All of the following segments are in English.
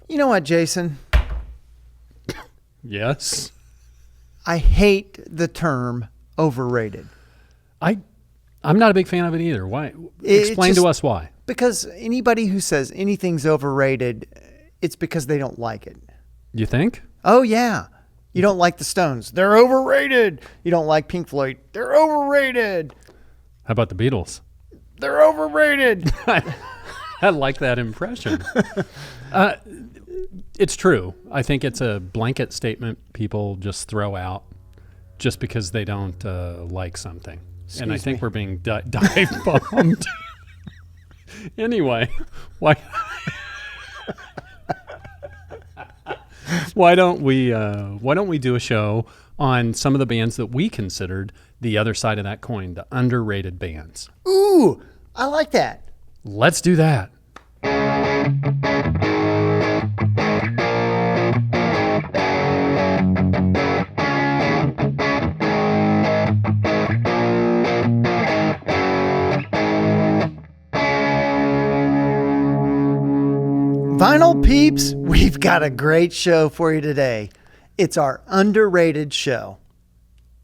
You know what, Jason? Yes. I hate the term overrated. I'm not a big fan of it either. Why? It's Explain just- to us why. Because anybody who says anything's overrated, it's because they don't like it. You think? Oh, yeah. You don't like the Stones. They're overrated. You don't like Pink Floyd. They're overrated. How about the Beatles? They're overrated. I like that impression. It's true. I think it's a blanket statement people just throw out just because they don't like something. And I Excuse think me. we're being dive bombed. Anyway, why don't we do a show on some of the bands that we considered the other side of that coin, the underrated bands? Ooh, I like that. Let's do that. Vinyl peeps, we've got a great show for you today. It's our underrated show.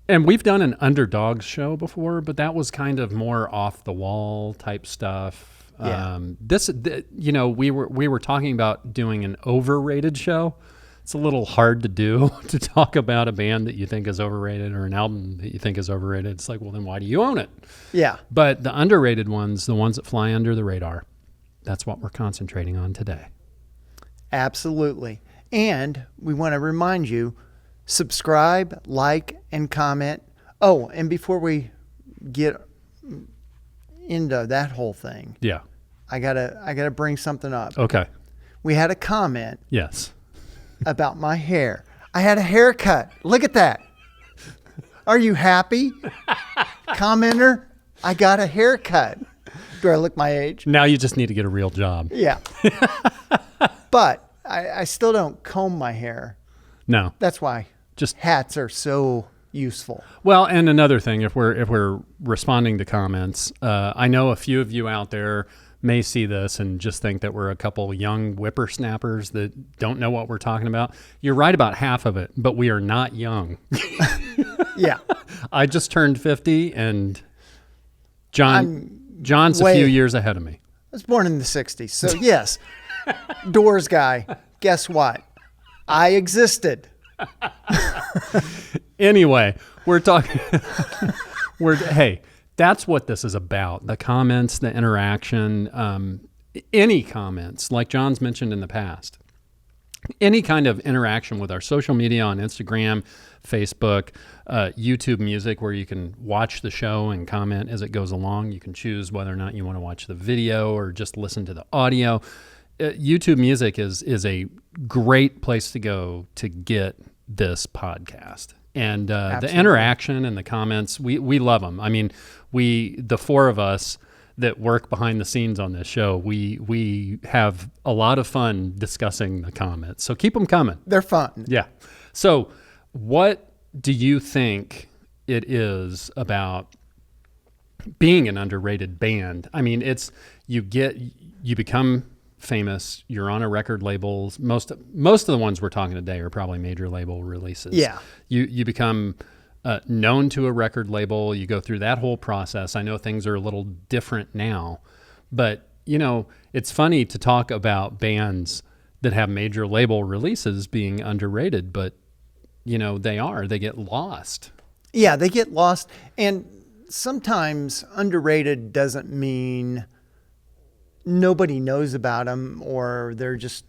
And we've done an underdogs show before, but that was kind of more off the wall type stuff. Yeah. We were talking about doing an overrated show. It's a little hard to do to talk about a band that you think is overrated or an album that you think is overrated. It's like, well, then why do you own it? Yeah. But the underrated ones, the ones that fly under the radar, that's what we're concentrating on today. Absolutely. And we want to remind you, subscribe, like, and comment. Oh, and before we get into that whole thing, Yeah. I gotta bring something up. Okay. We had a comment Yes. about my hair. I had a haircut. Look at that. Are you happy? Commenter, I got a haircut. Do I look my age? Now you just need to get a real job. Yeah. But I still don't comb my hair. No. That's why Just hats are so useful. Well, and another thing, if we're responding to comments, I know a few of you out there may see this and just think that we're a couple young whippersnappers that don't know what we're talking about. You're right about half of it, but we are not young. Yeah. I just turned 50, and John's a way- few years ahead of me. I was born in the 60s. So, yes, Doors guy, guess what? I existed. Anyway, we're talking. Hey, that's what this is about. The comments, the interaction, any comments, like John's mentioned in the past. Any kind of interaction with our social media on Instagram, Facebook, YouTube Music, where you can watch the show and comment as it goes along. You can choose whether or not you want to watch the video or just listen to the audio. YouTube Music is a great place to go to get this podcast. And the Absolutely. interaction and the comments, we love them. I mean, the four of us that work behind the scenes on this show, we have a lot of fun discussing the comments. So keep them coming. They're fun. Yeah. So what do you think it is about being an underrated band? I mean, you become famous, you're on a record labels. Most of the ones we're talking today are probably major label releases. Yeah. You become known to a record label. You go through that whole process. I know things are a little different now, but it's funny to talk about bands that have major label releases being underrated, but they get lost. Yeah, they get lost. And sometimes underrated doesn't mean nobody knows about them or they're just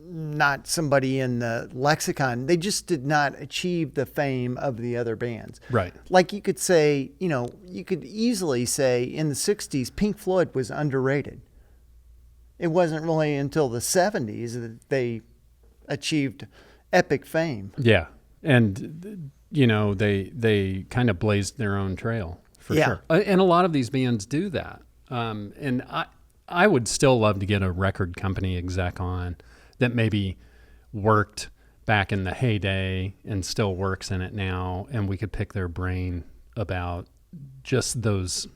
not somebody in the lexicon. They just did not achieve the fame of the other bands. Right. Like you could say, you could easily say in the 60s, Pink Floyd was underrated. It wasn't really until the 70s that they achieved epic fame. Yeah. And, they kind of blazed their own trail for Yeah. sure. And a lot of these bands do that. And I would still love to get a record company exec on that maybe worked back in the heyday and still works in it now. And we could pick their brain about just those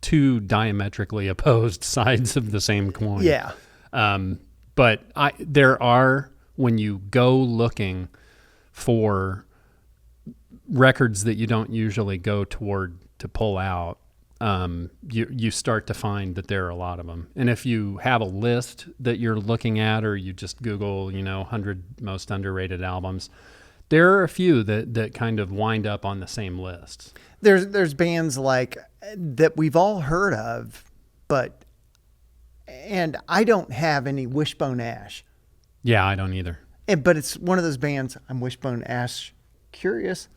two diametrically opposed sides of the same coin. Yeah. But there are, when you go looking for records that you don't usually go toward to pull out, you start to find that there are a lot of them. And if you have a list that you're looking at, or you just Google, 100 most underrated albums, there are a few that kind of wind up on the same list. There's bands like that we've all heard of, and I don't have any Wishbone Ash. Yeah, I don't either. But it's one of those bands, I'm Wishbone Ash curious.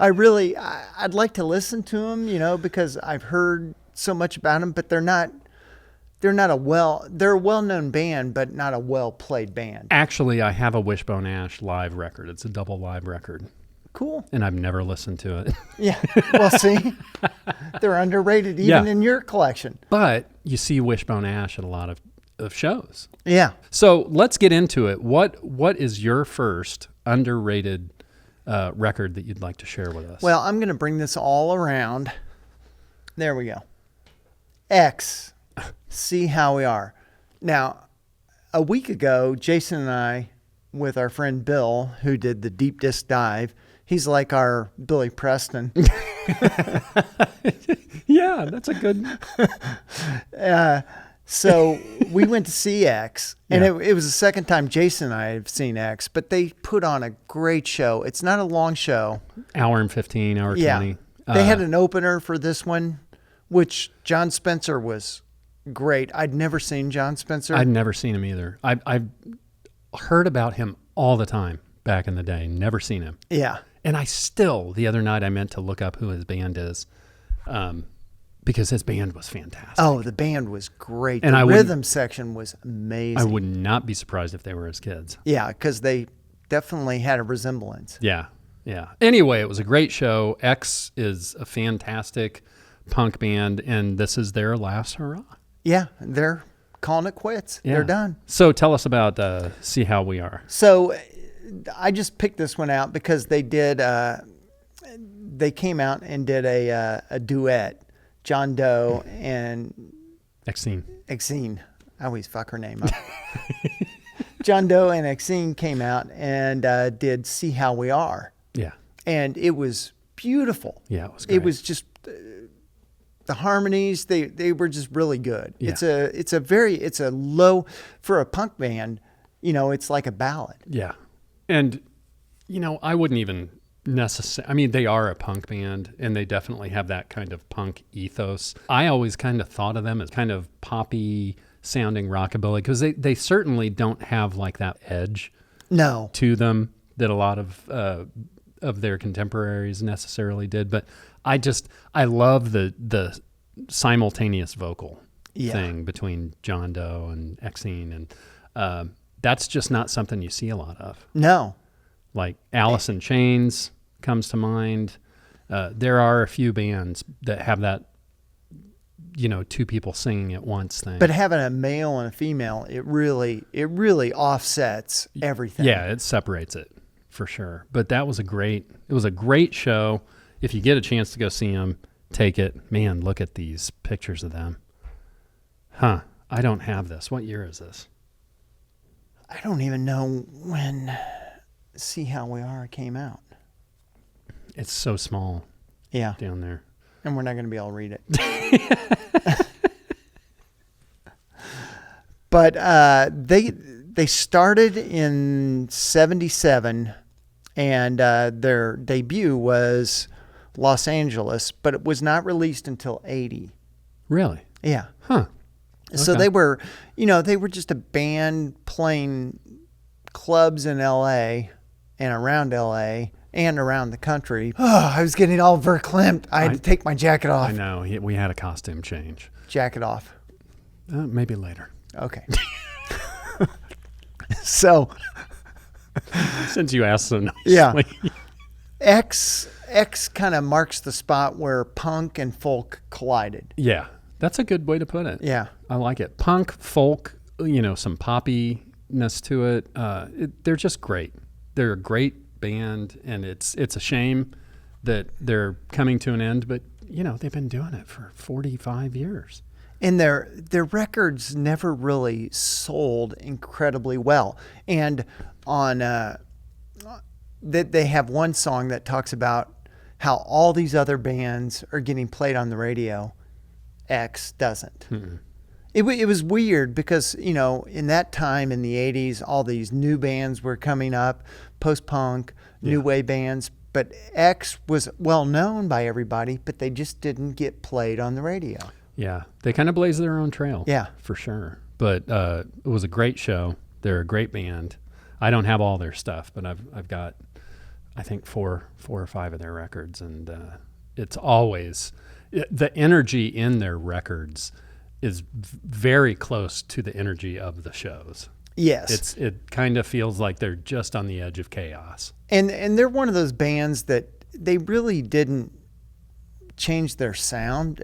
I'd like to listen to them, because I've heard so much about them, but they're a well-known band, but not a well-played band. Actually, I have a Wishbone Ash live record. It's a double live record. Cool. And I've never listened to it. Yeah. Well, see, they're underrated even in your collection. But you see Wishbone Ash at a lot of shows. Yeah. So let's get into it. What is your first underrated record that you'd like to share with us? Well, I'm going to bring this all around. There we go. X. See How We Are. Now, a week ago, Jason and I, with our friend Bill, who did the Deep Disc Dive, he's like our Billy Preston. Yeah, that's a good... So we went to see X, and it was the second time Jason and I have seen X, but they put on a great show. It's not a long show. Hour and 15, hour 20. Yeah. They had an opener for this one, which John Spencer was great. I'd never seen John Spencer. I'd never seen him either. I've heard about him all the time back in the day. Never seen him. Yeah. And the other night, I meant to look up who his band is, because his band was fantastic. Oh, the band was great. And the rhythm section was amazing. I would not be surprised if they were his kids. Yeah, because they definitely had a resemblance. Yeah, yeah. Anyway, it was a great show. X is a fantastic punk band, and this is their last hurrah. Yeah, they're calling it quits. Yeah. They're done. So tell us about See How We Are. So I just picked this one out because they did. They came out and did a duet. John Doe and Exene. I always fuck her name up. John Doe and Exene came out and did See How We Are. Yeah. And it was beautiful. Yeah, it was great. It was just the harmonies, they were just really good. Yeah. It's a low, for a punk band, it's like a ballad. Yeah. And, I wouldn't even they are a punk band, and they definitely have that kind of punk ethos. I always kind of thought of them as kind of poppy sounding rockabilly, because they certainly don't have like that edge to them that a lot of their contemporaries necessarily did. But I love the simultaneous vocal thing between John Doe and Exene, and that's just not something you see a lot of. No. Like Alice in Chains comes to mind. There are a few bands that have that, two people singing at once thing. But having a male and a female, it really offsets everything. Yeah, it separates it for sure. But it was a great show. If you get a chance to go see them, take it. Man, look at these pictures of them. Huh. I don't have this. What year is this? I don't even know when See How We Are came out. It's so small. Yeah. Down there. And we're not going to be able to read it. But they started in 1977, and their debut was Los Angeles, but it was not released until 1980. Really? Yeah. Huh. So Okay. they were just a band playing clubs in LA and around LA and around the country. Oh, I was getting all verklempt. I had to take my jacket off. I know. We had a costume change. Jacket off. Maybe later. Okay. So, Since you asked so nicely. yeah. X kind of marks the spot where punk and folk collided. Yeah. That's a good way to put it. Yeah. I like it. Punk, folk, some poppiness to it. They're just great. They're a great band, and it's a shame that they're coming to an end, but they've been doing it for 45 years. And their records never really sold incredibly well. And on they have one song that talks about how all these other bands are getting played on the radio. X doesn't. It was weird because, in that time in the 80s, all these new bands were coming up, post-punk, new wave bands. But X was well known by everybody, but they just didn't get played on the radio. Yeah, they kind of blazed their own trail. Yeah. For sure. But it was a great show. They're a great band. I don't have all their stuff, but I've got, I think, four or five of their records, and it's always the energy in their records is very close to the energy of the shows. Yes. It kind of feels like they're just on the edge of chaos. And they're one of those bands that they really didn't change their sound.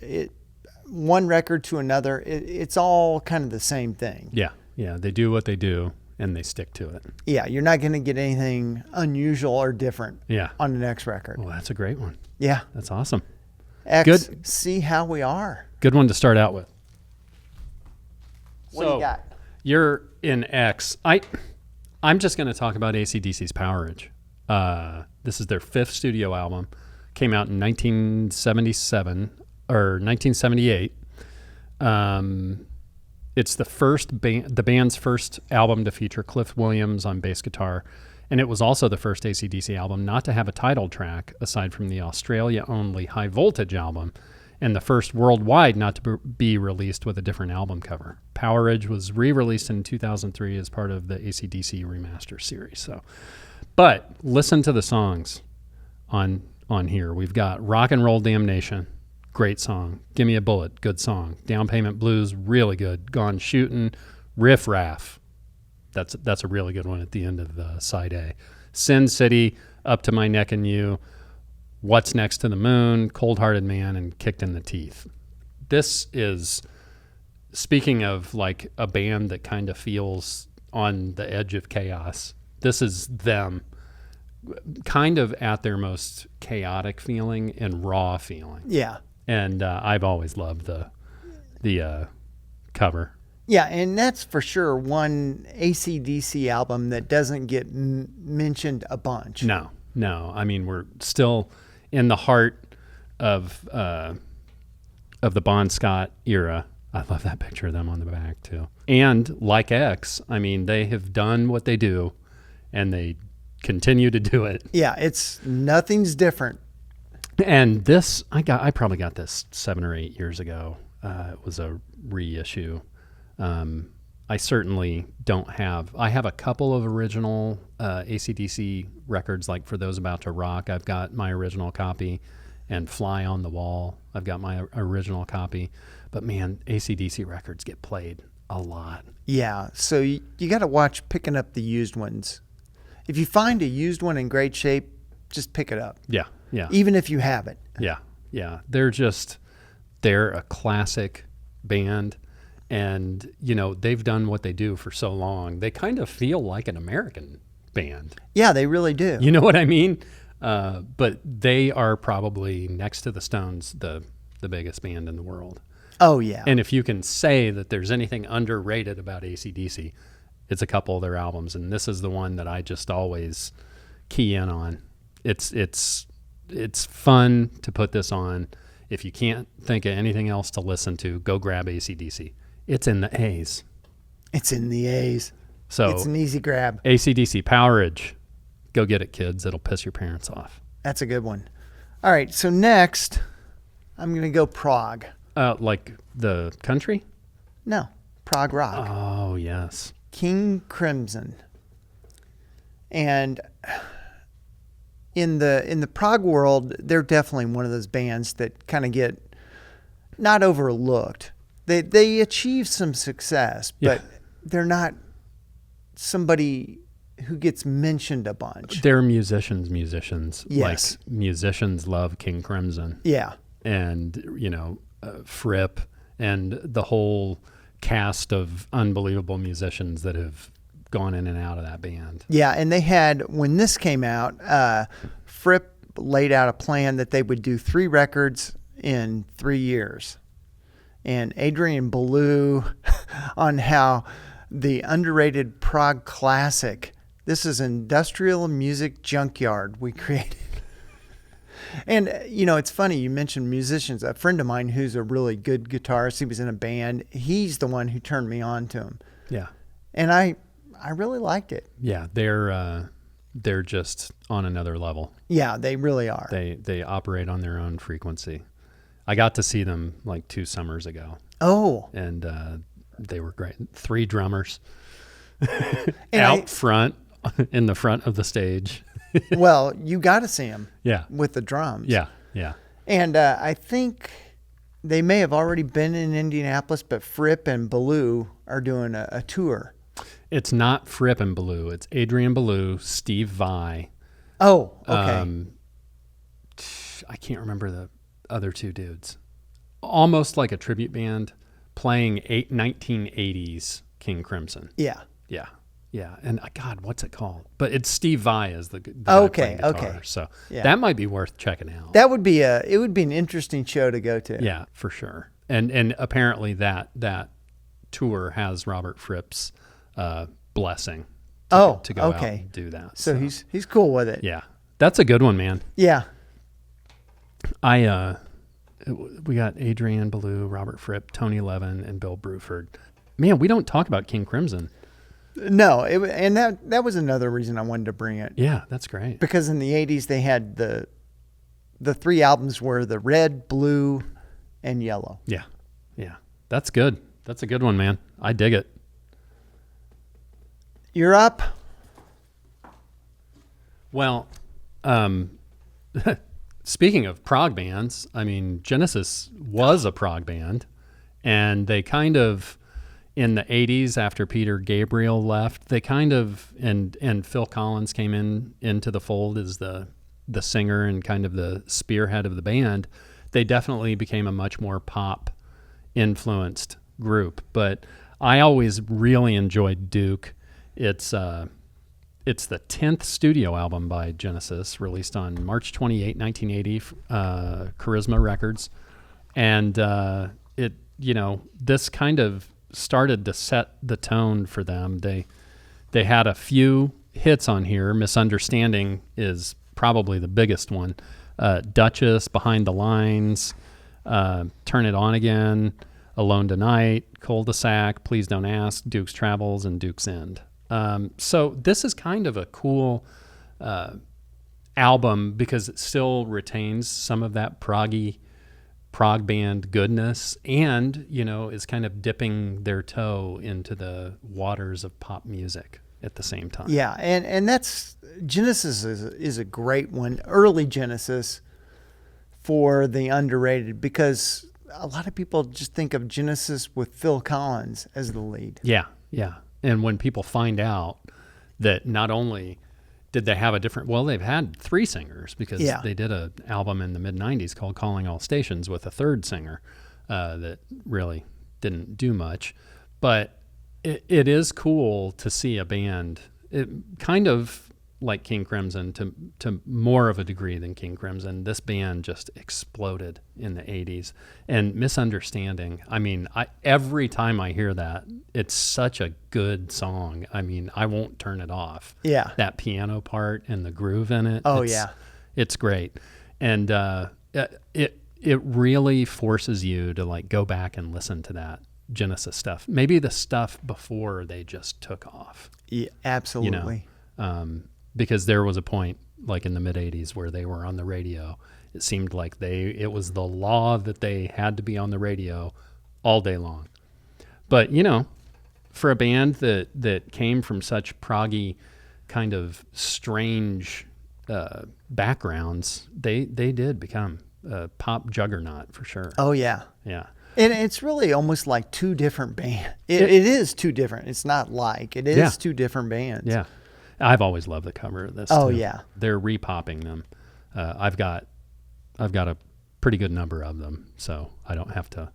One record to another, it's all kind of the same thing. Yeah, they do what they do, and they stick to it. Yeah, you're not going to get anything unusual or different on the next record. Well, that's a great one. Yeah. That's awesome. X, Good. See How We Are. Good one to start out with. What do you got? You're in X. I'm just going to talk about AC/DC's Powerage. This is their 5th studio album. Came out in 1977 or 1978. It's the band's first album to feature Cliff Williams on bass guitar, and it was also the first AC/DC album not to have a title track aside from the Australia-only High Voltage album, and the first worldwide not to be released with a different album cover. Powerage was re-released in 2003 as part of the AC/DC Remaster series. But listen to the songs on here. We've got Rock and Roll Damnation. Great song. Give Me a Bullet, good song. Down Payment Blues, really good. Gone Shootin', Riff Raff. That's a really good one at the end of side A. Sin City, Up to My Neck in You, What's Next to the Moon, Cold Hearted Man, and Kicked in the Teeth. This is, speaking of like a band that kind of feels on the edge of chaos, this is them kind of at their most chaotic feeling and raw feeling. Yeah. And I've always loved the cover. Yeah, and that's for sure one AC/DC album that doesn't get mentioned a bunch. No. I mean, we're still in the heart of the Bon Scott era. I love that picture of them on the back too. And like X, I mean, they have done what they do, and they continue to do it. Yeah, nothing's different. And this, I probably got this 7 or 8 years ago. It was a reissue. I certainly don't have. I have a couple of original AC/DC records, like For Those About to Rock. I've got my original copy, and Fly on the Wall. I've got my original copy. But man, AC/DC records get played a lot. Yeah, so you got to watch picking up the used ones. If you find a used one in great shape, just pick it up. Yeah. Even if you have it. Yeah. They're a classic band, and they've done what they do for so long. They kind of feel like an American band. Yeah, they really do. You know what I mean? But they are probably, next to the Stones, the biggest band in the world. Oh yeah. And if you can say that there's anything underrated about AC/DC, it's a couple of their albums, and this is the one that I just always key in on. It's fun to put this on. If you can't think of anything else to listen to, go grab AC/DC. It's in the A's. It's in the A's. So it's an easy grab. AC/DC Powerage. Go get it, kids. It'll piss your parents off. That's a good one. All right, so next, I'm going to go prog. Like the country? No, prog rock. Oh, yes. King Crimson. And in the prog world, they're definitely one of those bands that kind of get not overlooked. They achieve some success, but they're not somebody who gets mentioned a bunch. They're musicians. Yes. Like musicians love King Crimson. Yeah. And, Fripp and the whole cast of unbelievable musicians that have gone in and out of that band. Yeah, and they had, when this came out, Fripp laid out a plan that they would do 3 records in 3 years. and Adrian Belew on how the underrated prog classic, this is Industrial Music Junkyard we created. And, it's funny, you mentioned musicians. A friend of mine who's a really good guitarist, he was in a band, he's the one who turned me on to him. Yeah. And I really liked it. Yeah, they're just on another level. Yeah, they really are. They operate on their own frequency. I got to see them like 2 summers ago, Oh, and they were great. 3 drummers And out front in the front of the stage. well, you got to see him Yeah, with the drums. yeah, yeah. And I think they may have already been in Indianapolis, but Fripp and Belew are doing a tour. It's not Fripp and Belew. It's Adrian Belew, Steve Vai. Oh, okay. I can't remember the other 2 dudes. Almost like a tribute band playing 1980s King Crimson. Yeah. Yeah. Yeah. And God, what's it called? But it's Steve Vai as the guy playing guitar. Okay. So Yeah. that might be worth checking out. That would be it would be an interesting show to go to. Yeah, for sure. And apparently that tour has Robert Fripp's blessing to go out okay. and do that. So he's cool with it. Yeah. That's a good one, man. Yeah. We got Adrian Belew, Robert Fripp, Tony Levin, and Bill Bruford. Man, we don't talk about King Crimson. No, and that was another reason I wanted to bring it. Yeah, that's great. Because in the 80s they had the 3 albums were the red, blue, and yellow. Yeah. Yeah. That's good. That's a good one, man. I dig it. You're up. Well, speaking of prog bands, I mean, Genesis was a prog band, and they kind of, in the 80s after Peter Gabriel left, they kind of, and Phil Collins came into the fold as the singer and kind of the spearhead of the band, they definitely became a much more pop influenced group. But I always really enjoyed Duke. It's the 10th studio album by Genesis, released on March 28, 1980, Charisma Records. And this kind of started to set the tone for them. They had a few hits on here. Misunderstanding is probably the biggest one. Duchess, Behind the Lines, Turn It On Again, Alone Tonight, Cul-de-sac, Please Don't Ask, Duke's Travels, and Duke's End. So this is kind of a cool album because it still retains some of that prog band goodness and, is kind of dipping their toe into the waters of pop music at the same time. Yeah, and that's Genesis is a great one. Early Genesis for the underrated, because a lot of people just think of Genesis with Phil Collins as the lead. Yeah, yeah. And when people find out that not only did they have they've had 3 singers because they did an album in the mid-90s called Calling All Stations with a 3rd singer that really didn't do much. But it is cool to see a band, kind of like King Crimson to more of a degree than King Crimson. This band just exploded in the 80s. And Misunderstanding, I mean, every time I hear that, it's such a good song. I mean, I won't turn it off. Yeah. That piano part and the groove in it. Oh, It's great. And it really forces you to like go back and listen to that Genesis stuff. Maybe the stuff before they just took off. Yeah, absolutely. Because there was a point like in the mid 80s where they were on the radio. It seemed like it was the law that they had to be on the radio all day long. But, for a band that came from such proggy kind of strange backgrounds, they did become a pop juggernaut for sure. Oh, yeah. Yeah. And it's really almost like 2 different bands. It is 2 different. It's not like. It is 2 different bands. Yeah. I've always loved the cover of this. Oh, too. yeah. They're repopping them. I've got a pretty good number of them, so I don't have to,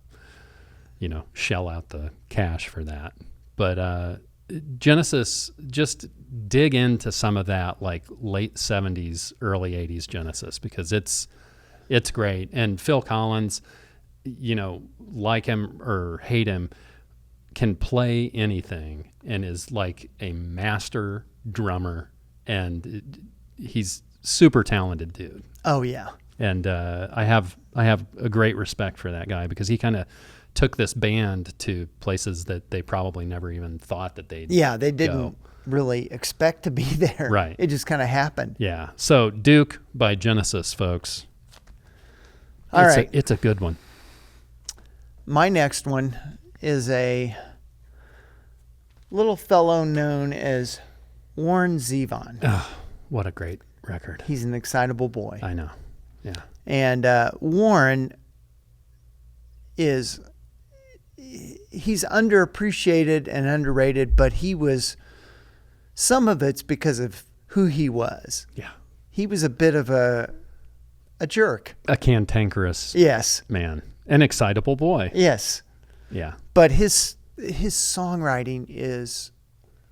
shell out the cash for that. But Genesis, just dig into some of that like late 70s, early 80s Genesis, because it's great. And Phil Collins, like him or hate him, can play anything and is like a master drummer, and he's super talented dude. Oh yeah. And I have a great respect for that guy, because he kind of took this band to places that they probably never even thought that they'd They didn't go. really expect to be there. Right. It just kind of happened. Yeah. So Duke by Genesis, folks. All right. It's a good one. My next one is a little fellow known as Warren Zevon. Oh, what a great record. He's an excitable boy. I know. Yeah. And Warren he's underappreciated and underrated, but some of it's because of who he was. Yeah. He was a bit of a jerk. A cantankerous Yes. man. An excitable boy. Yes. Yeah. But his songwriting is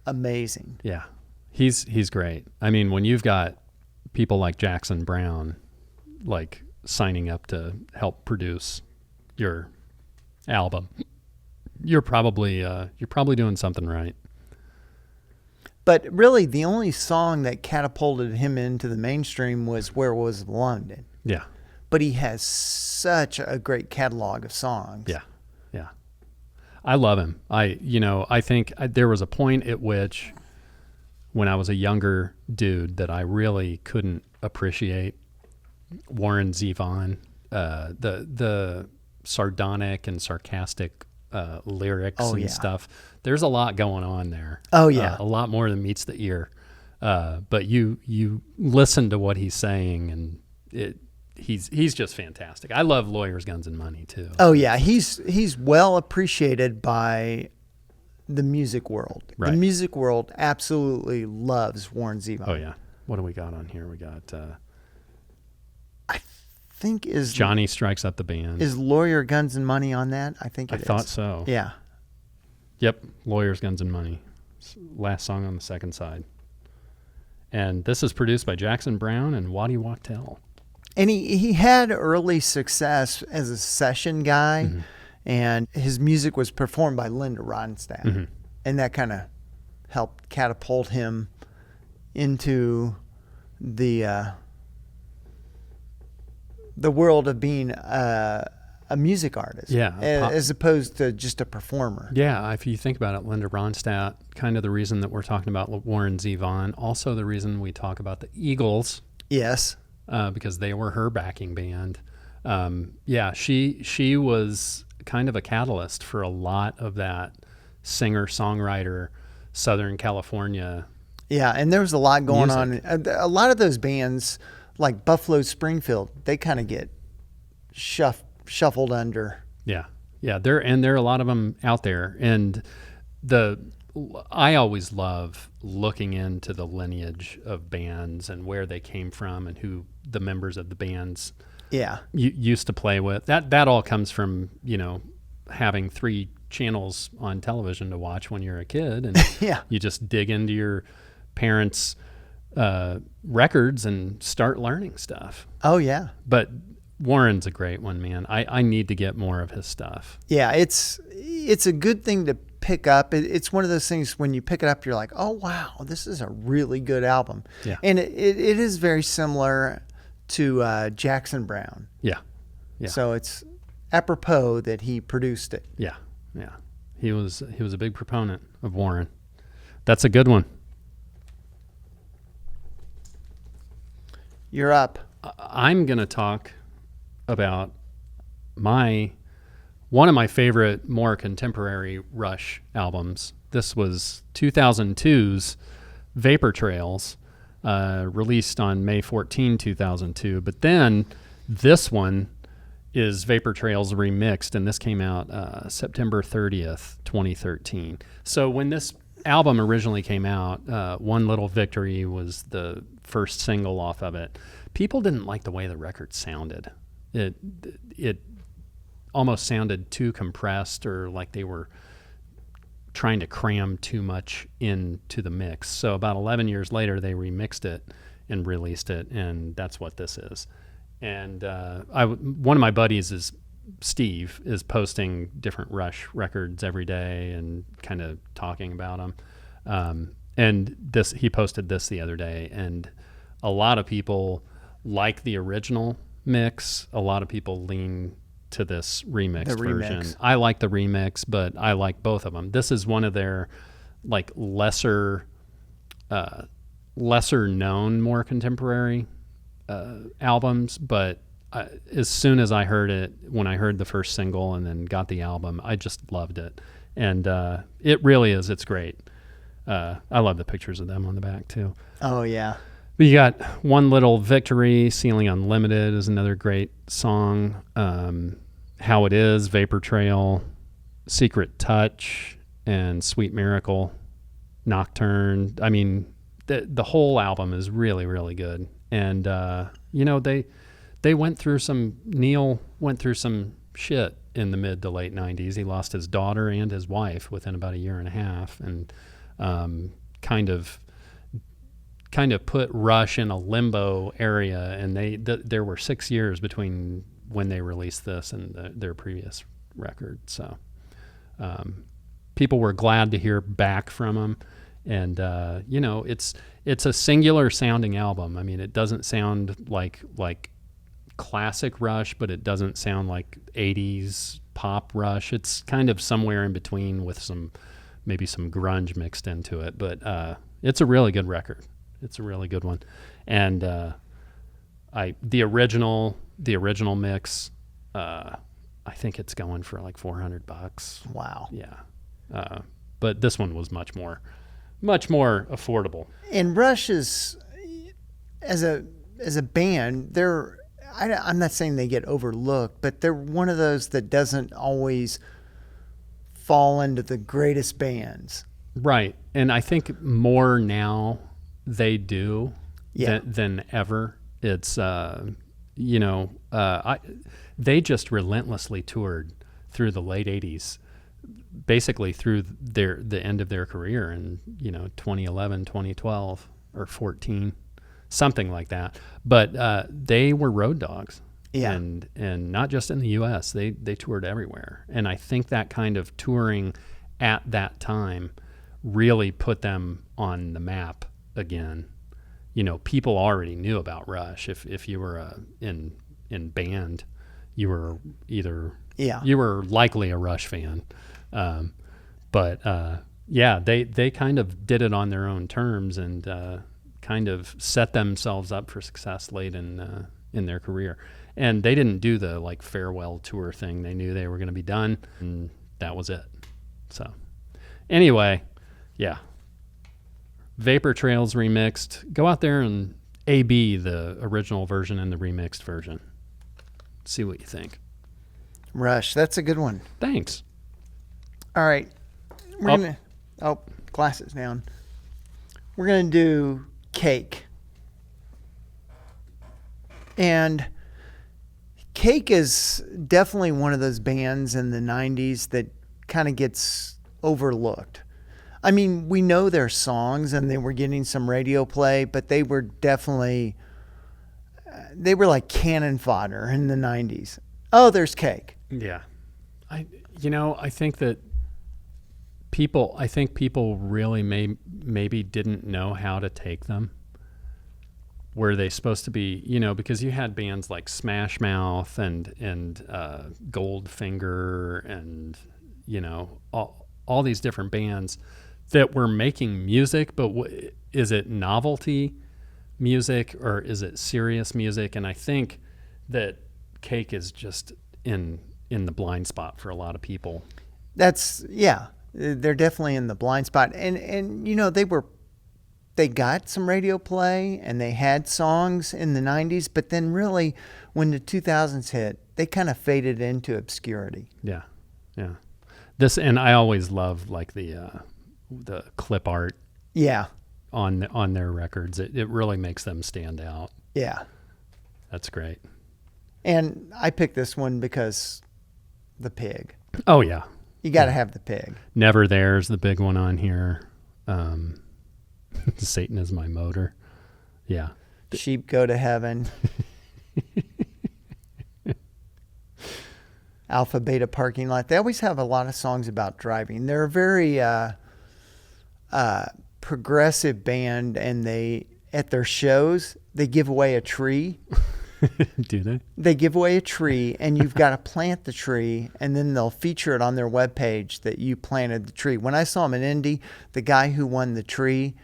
amazing. Yeah. He's great. I mean, when you've got people like Jackson Browne like signing up to help produce your album, you're probably doing something right. But really, the only song that catapulted him into the mainstream was Where Was London. Yeah. But he has such a great catalog of songs. Yeah. Yeah. I love him. I think there was a point at which, when I was a younger dude, that I really couldn't appreciate Warren Zevon, the sardonic and sarcastic lyrics and stuff. There's a lot going on there. Oh yeah. A lot more than meets the ear. But you listen to what he's saying, and he's just fantastic. I love Lawyers, Guns, and Money too. Oh yeah, he's well appreciated by the music world. Right. The music world absolutely loves Warren Zevon. Oh yeah. What do we got on here? We got I think is Johnny Strikes Up the Band. Is Lawyer, Guns, and Money on that? I think I it is. thought so. Yeah. Yep. Lawyers, Guns, and Money. Last song on the second side. And this is produced by Jackson Browne and Waddy Wachtel. And he had early success as a session guy, Mm-hmm. and his music was performed by Linda Ronstadt. Mm-hmm. And that kind of helped catapult him into the world of being a music artist, Yeah, as opposed to just a performer. Yeah, if you think about it, Linda Ronstadt, kind of the reason that we're talking about Warren Zevon, also the reason we talk about the Eagles, Yes. because they were her backing band. She was kind of a catalyst for a lot of that singer-songwriter, Southern California. Yeah, and there was a lot going music. on. A lot of those bands, like Buffalo Springfield, they kind of get shuffled under. Yeah, there are a lot of them out there, and I always love looking into the lineage of bands and where they came from and who the members of the bands Yeah. used to play with. That all comes from having 3 channels on television to watch when you're a kid, and Yeah. you just dig into your parents' records and start learning stuff. Oh yeah. But Warren's a great one, man. I need to get more of his stuff. Yeah, it's a good thing to pick up. It's one of those things when you pick it up, you're like, oh wow, this is a really good album. Yeah. And it is very similar to Jackson Browne. Yeah. So it's apropos that he produced it. Yeah. He was a big proponent of Warren. That's a good one. You're up. I'm going to talk about one of my favorite more contemporary Rush albums. This was 2002's Vapor Trails, released on May 14, 2002. But then this one is Vapor Trails remixed, and this came out September 30th, 2013. So when this album originally came out, One Little Victory was the first single off of it. People didn't like the way the record sounded. It almost sounded too compressed, or like they were trying to cram too much into the mix. So about 11 years later, they remixed it and released it, and that's what this is. And one of my buddies is Steve is posting different Rush records every day and kind of talking about them. And he posted this the other day, and a lot of people like the original mix. A lot of people lean to this remixed version. I like the remix, but I like both of them. This is one of their like lesser known, more contemporary albums, but as soon as I heard it, when I heard the first single and then got the album, I just loved it. And it really is. It's great. I love the pictures of them on the back too. Oh yeah. But you got One Little Victory, Ceiling Unlimited is another great song. How It Is, Vapor Trail, Secret Touch, and Sweet Miracle, Nocturne. I mean, the whole album is really, really good. And, they went through Neil went through some shit in the mid to late 90s. He lost his daughter and his wife within about a year and a half, and kind of put Rush in a limbo area. And there were 6 years between when they released this and their previous record. So people were glad to hear back from them. And, it's a singular sounding album. I mean, it doesn't sound like classic Rush, but it doesn't sound like 80s pop Rush. It's kind of somewhere in between with maybe some grunge mixed into it. But it's a really good record. It's a really good one. And the original mix, I think it's going for like $400. Wow. Yeah. But this one was much more affordable. And Rush is, as a band, I'm not saying they get overlooked, but they're one of those that doesn't always fall into the greatest bands. Right. And I think more now they do than ever. It's, they just relentlessly toured through the late 80s, basically through the end of their career in 2011, 2012 or 14, something like that. But they were road dogs. Yeah. And not just in the US, they toured everywhere. And I think that kind of touring at that time really put them on the map again. People already knew about Rush. If you were in band, you were you were likely a Rush fan. They kind of did it on their own terms and kind of set themselves up for success late in their career. And they didn't do the like farewell tour thing. They knew they were going to be done, and that was it. So anyway, yeah. Vapor Trails remixed. Go out there and A/B the original version and the remixed version. See what you think. Rush, that's a good one. Thanks. All right. Glasses down. We're going to do Cake. And Cake is definitely one of those bands in the 90s that kind of gets overlooked. I mean, we know their songs and they were getting some radio play, but they were definitely, they were like cannon fodder in the 90s. Oh, there's Cake. Yeah. I think that people really maybe didn't know how to take them. Were they supposed to be, because you had bands like Smash Mouth and Goldfinger and, all these different bands that were making music, but is it novelty music or is it serious music? And I think that Cake is just in the blind spot for a lot of people. They're definitely in the blind spot. And they got some radio play and they had songs in the 90s, but then really when the 2000s hit, they kind of faded into obscurity. Yeah. Yeah. And I always love like the clip art. Yeah. On their records. It really makes them stand out. Yeah. That's great. And I picked this one because the pig. Oh yeah. You got to have the pig. Never There's the big one on here. Satan Is My Motor. Yeah. Sheep Go to Heaven. Alpha Beta Parking Lot. They always have a lot of songs about driving. They're a very progressive band, and they at their shows they give away a tree. Do they? They give away a tree, and you've got to plant the tree, and then they'll feature it on their webpage that you planted the tree. When I saw them in Indy, the guy who won the tree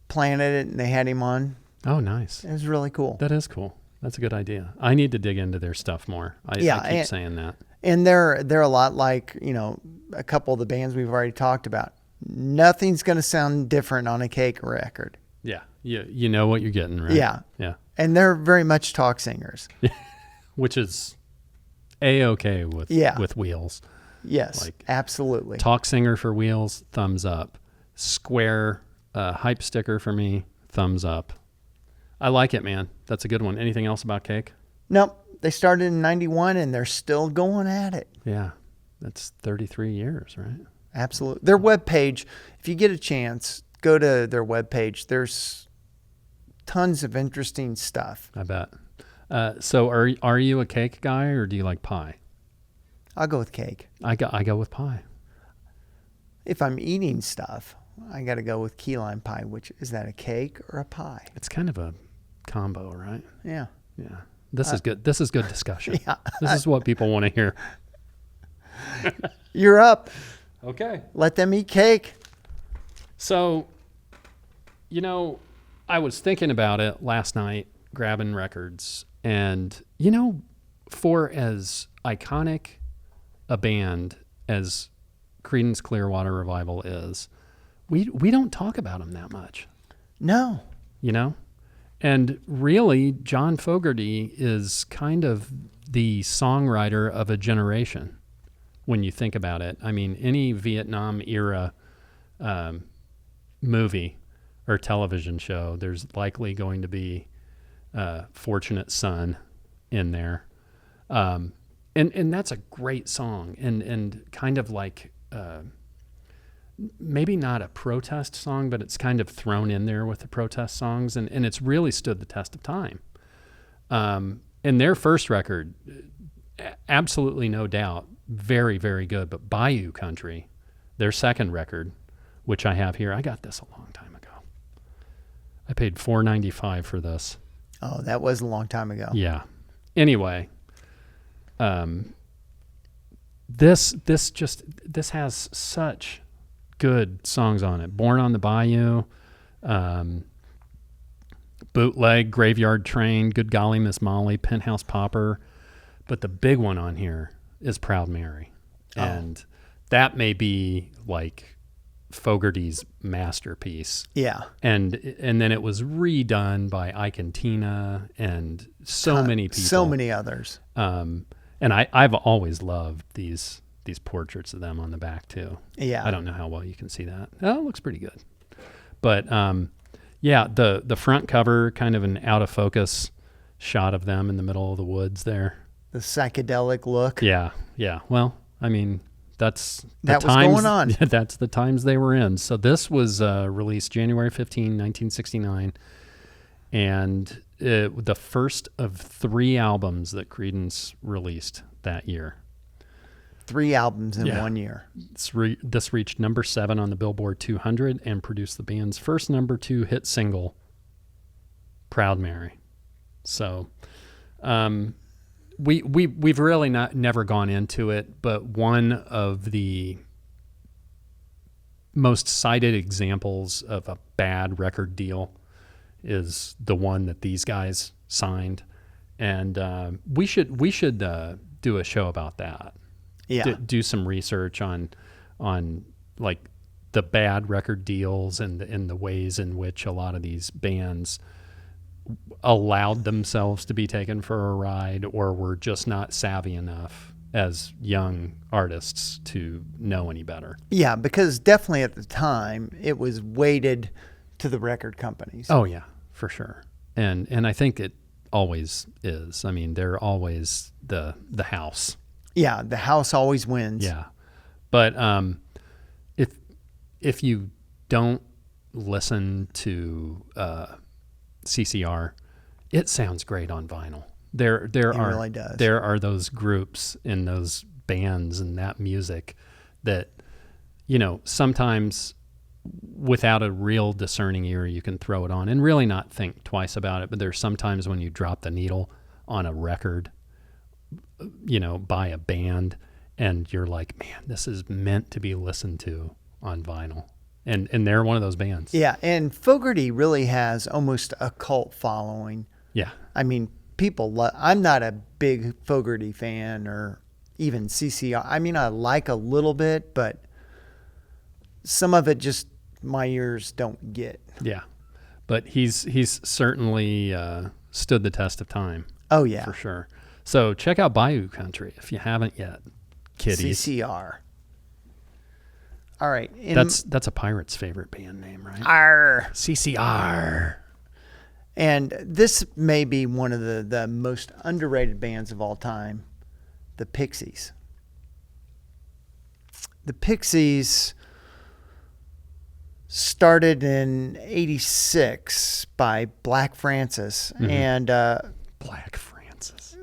planted it, and they had him on. Oh, nice. It was really cool. That is cool. That's a good idea. I need to dig into their stuff more. I keep saying that. And they're a lot like, a couple of the bands we've already talked about. Nothing's going to sound different on a Cake record. Yeah. You know what you're getting, right? Yeah. Yeah. And they're very much talk singers. Which is A-okay with Wheels. Yes, absolutely. Talk singer for Wheels, thumbs up. Square hype sticker for me, thumbs up. I like it, man. That's a good one. Anything else about Cake? Nope. They started in 91 and they're still going at it. Yeah. That's 33 years, right? Absolutely. Their webpage, if you get a chance, go to their webpage. There's tons of interesting stuff. I bet. So are you a Cake guy or do you like pie? I'll go with Cake. I go with pie. If I'm eating stuff, I got to go with key lime pie, which is that a cake or a pie? It's kind of a combo, right? Yeah. Yeah. This is good. This is good discussion. Yeah. This is what people want to hear. You're up. Okay. Let them eat cake. So, I was thinking about it last night, grabbing records, and, for as iconic a band as Creedence Clearwater Revival is, we don't talk about them that much. No. And really, John Fogerty is kind of the songwriter of a generation when you think about it. I mean, any Vietnam era movie or television show, there's likely going to be Fortunate Son in there. And that's a great song and kind of like maybe not a protest song, but it's kind of thrown in there with the protest songs, and it's really stood the test of time. And their first record, absolutely no doubt, very, very good, but Bayou Country, their second record, which I have here, I got this a long time ago. I paid $4.95 for this. Oh, that was a long time ago. Yeah. Anyway, this has such good songs on it. Born on the Bayou, Bootleg, Graveyard Train, Good Golly Miss Molly, Penthouse Popper. But the big one on here is Proud Mary. And that may be like Fogerty's masterpiece. Yeah. And then it was redone by Ike and Tina and so many people. So many others. And I've always loved these portraits of them on the back too. Yeah. I don't know how well you can see that. Oh, it looks pretty good. But yeah, the front cover, kind of an out of focus shot of them in the middle of the woods there. The psychedelic look. Yeah. Well, I mean, that's that the was times, going on. That's the times they were in. So this was released January 15, 1969. And the first of 3 albums that Creedence released that year. 3 albums in 1 year. This reached number 7 on the Billboard 200 and produced the band's first number 2 hit single, Proud Mary. So we've really never gone into it, but one of the most cited examples of a bad record deal is the one that these guys signed, and we should do a show about that. Yeah. Do some research on like the bad record deals and the ways in which a lot of these bands allowed themselves to be taken for a ride or were just not savvy enough as young artists to know any better. Yeah, because definitely at the time it was weighted to the record companies. Oh yeah, for sure. And I think it always is. I mean, they're always the house. Yeah, the house always wins. Yeah. But if you don't listen to CCR, it sounds great on vinyl. There are really does. There are those groups in those bands and that music that, sometimes without a real discerning ear, you can throw it on and really not think twice about it. But there's sometimes when you drop the needle on a record, by a band, and you're like, man, this is meant to be listened to on vinyl. And they're one of those bands. Yeah, and Fogerty really has almost a cult following. Yeah. I mean, I'm not a big Fogerty fan or even CCR. I mean, I like a little bit, but some of it just my ears don't get. Yeah. But he's certainly stood the test of time. Oh, yeah. For sure. So check out Bayou Country if you haven't yet, kiddies. CCR. All right. That's a pirate's favorite band name, right? Arr. CCR. And this may be one of the most underrated bands of all time, the Pixies. The Pixies started in '86 by Black Francis. Mm-hmm. And Black Francis.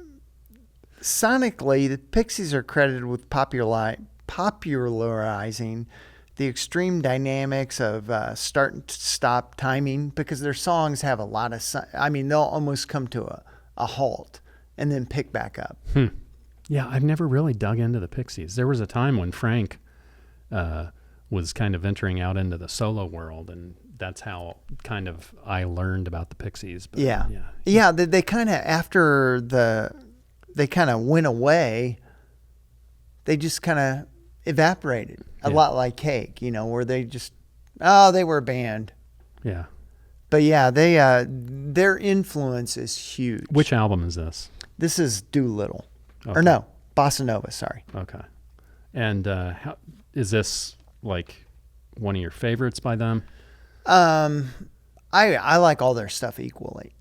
sonically, the Pixies are credited with popularizing the extreme dynamics of start and stop timing, because their songs have a lot of, they'll almost come to a halt and then pick back up. Yeah, I've never really dug into the Pixies. There was a time when Frank was kind of venturing out into the solo world, and that's how kind of I learned about the Pixies. But Yeah. They kind of, after they kind of went away, they just kind of evaporated. A lot like Cake, where they just, they were a band. Yeah. But yeah, their influence is huge. Which album is this? This is Doolittle. Okay. Or no, Bossa Nova, sorry. Okay. And how, is this like one of your favorites by them? I like all their stuff equally,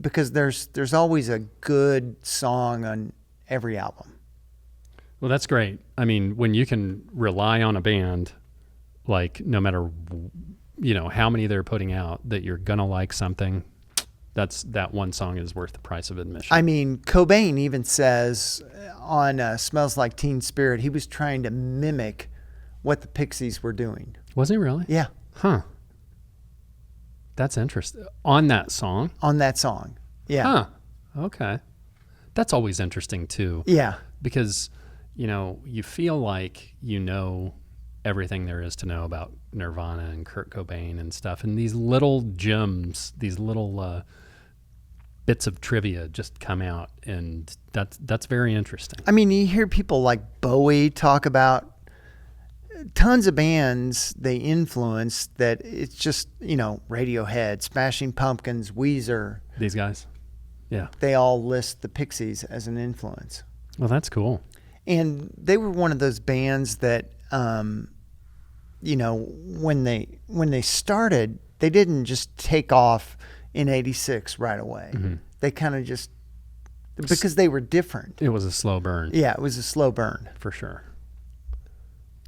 because there's always a good song on every album. Well, that's great. I mean, when you can rely on a band, like no matter how many they're putting out, that you're gonna like something, that one song is worth the price of admission. I mean, Cobain even says on "Smells Like Teen Spirit" he was trying to mimic what the Pixies were doing. Was he really? Yeah, Huh. That's interesting. On that song? on that song. Yeah, Huh. Okay. That's always interesting too. yeah, Because, you feel like everything there is to know about Nirvana and Kurt Cobain and stuff. And these little gems, these little bits of trivia just come out. And that's very interesting. I mean, you hear people like Bowie talk about tons of bands they influenced that it's just, Radiohead, Smashing Pumpkins, Weezer. These guys? Yeah. They all list the Pixies as an influence. Well, that's cool. And they were one of those bands that, when they started, they didn't just take off in '86 right away. Mm-hmm. They kind of just, because they were different. It was a slow burn. Yeah, it was a slow burn. For sure.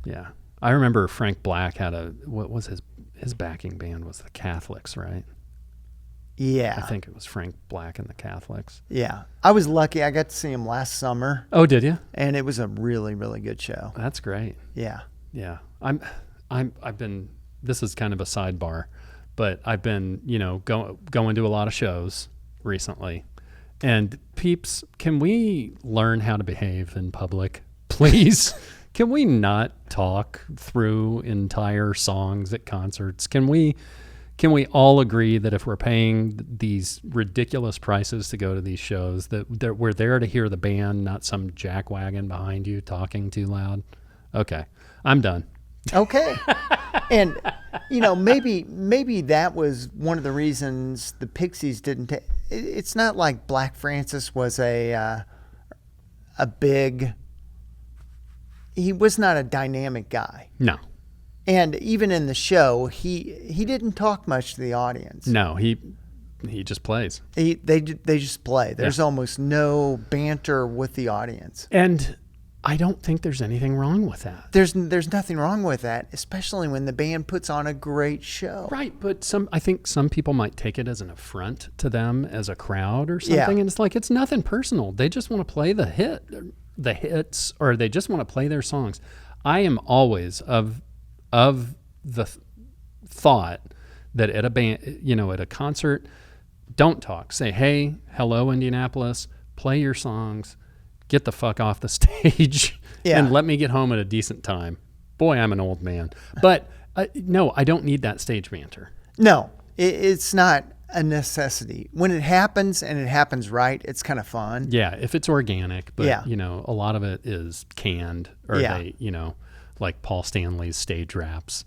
Yeah. I remember Frank Black had what was his backing band was the Catholics, right? Yeah. I think it was Frank Black and the Catholics. Yeah. I was lucky. I got to see him last summer, Oh, did you? and it was a really, really good show. That's great. Yeah. Yeah. I've been, this is kind of a sidebar, but I've been, going to a lot of shows recently. And peeps, can we learn how to behave in public? Please. Can we not talk through entire songs at concerts? Can we all agree that if we're paying these ridiculous prices to go to these shows, that we're there to hear the band, not some jackwagon behind you talking too loud? Okay, I'm done. Okay. And, maybe that was one of the reasons the Pixies didn't it's not like Black Francis was a big, he was not a dynamic guy. No. And even in the show, he didn't talk much to the audience. No, he just plays. They just play. There's almost no banter with the audience. And I don't think there's anything wrong with that. There's nothing wrong with that, especially when the band puts on a great show. Right, but I think some people might take it as an affront to them as a crowd or something, and it's like it's nothing personal. They just want to play the hits, or they just want to play their songs. I am always of the thought that at a band, at a concert, don't talk. Say, hey, hello, Indianapolis. Play your songs. Get the fuck off the stage and let me get home at a decent time. Boy, I'm an old man. But no, I don't need that stage banter. No, it's not a necessity. When it happens and it happens right, it's kind of fun. Yeah, if it's organic. But, a lot of it is canned, or they, like Paul Stanley's stage raps,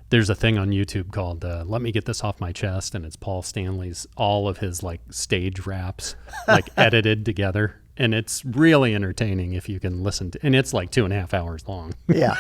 There's a thing on YouTube called Let Me Get This Off My Chest, and it's Paul Stanley's, all of his like stage raps, like edited together. And it's really entertaining if you can listen to, and it's like 2.5 hours long. Yeah.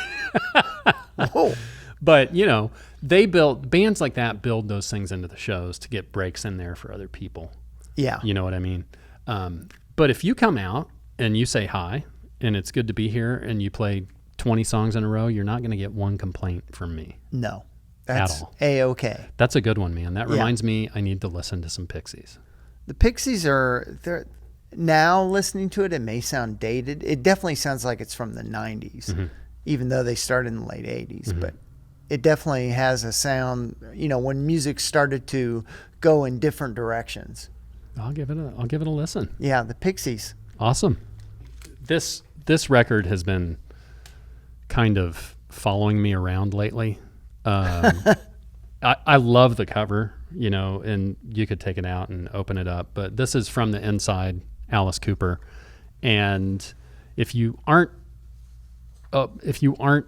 Oh. But, bands like that build those things into the shows to get breaks in there for other people. Yeah. You know what I mean? But if you come out and you say hi, and it's good to be here, and you play 20 songs in a row, you're not going to get one complaint from me. No. That's at all. A-okay. That's a good one, man. That reminds me, I need to listen to some Pixies. The Pixies they're now listening to it, it may sound dated. It definitely sounds like it's from the 90s, even though they started in the late 80s. But it definitely has a sound, when music started to go in different directions. I'll give it a listen. Yeah, the Pixies. Awesome. This record has been kind of following me around lately. I love the cover, and you could take it out and open it up, but this is from the inside, Alice Cooper. And if you aren't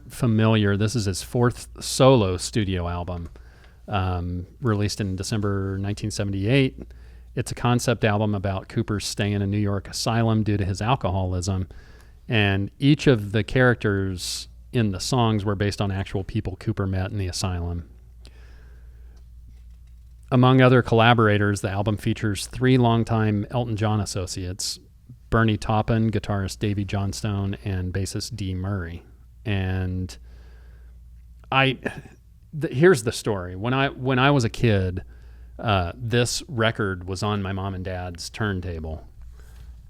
familiar, this is his 4th solo studio album, released in December 1978. It's a concept album about Cooper's stay in a New York asylum due to his alcoholism. And each of the characters in the songs were based on actual people Cooper met in the asylum. Among other collaborators, the album features 3 longtime Elton John associates, Bernie Taupin, guitarist Davy Johnstone, and bassist Dee Murray. And here's the story. When I was a kid, this record was on my mom and dad's turntable,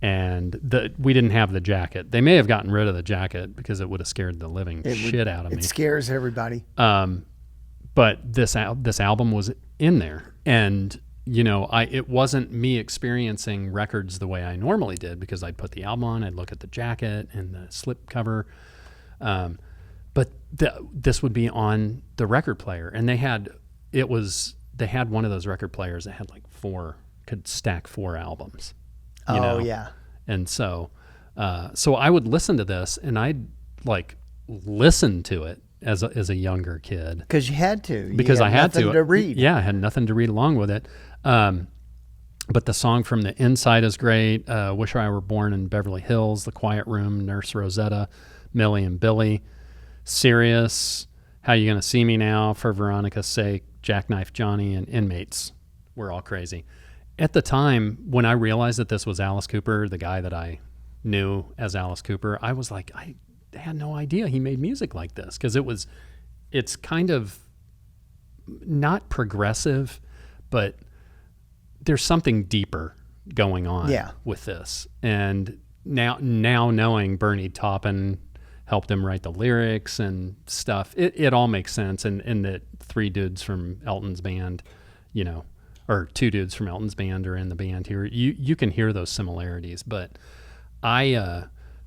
and we didn't have the jacket. They may have gotten rid of the jacket because it would have scared the living shit out of me. It scares everybody. But this album was in there, and it wasn't me experiencing records the way I normally did, because I'd put the album on, I'd look at the jacket and the slip cover, but this would be on the record player, and they had one of those record players that had could stack 4 albums. Yeah. And so I would listen to this, and I'd listen to it as a younger kid. Because you had to. Because I had to read. Yeah, I had nothing to read along with it. But the song from the inside is great. Wish I Were Born in Beverly Hills, The Quiet Room, Nurse Rosetta, Millie and Billy, Sirius, How You Gonna See Me Now, For Veronica's Sake, Jackknife Johnny, and Inmates. We're all crazy. At the time, when I realized that this was Alice Cooper, the guy that I knew as Alice Cooper, I was like, I had no idea he made music like this, because it's kind of not progressive, but there's something deeper going on with this. And now knowing Bernie Taupin helped him write the lyrics and stuff, it all makes sense. And that 3 dudes from Elton's band, or 2 dudes from Elton's band are in the band here. You can hear those similarities. But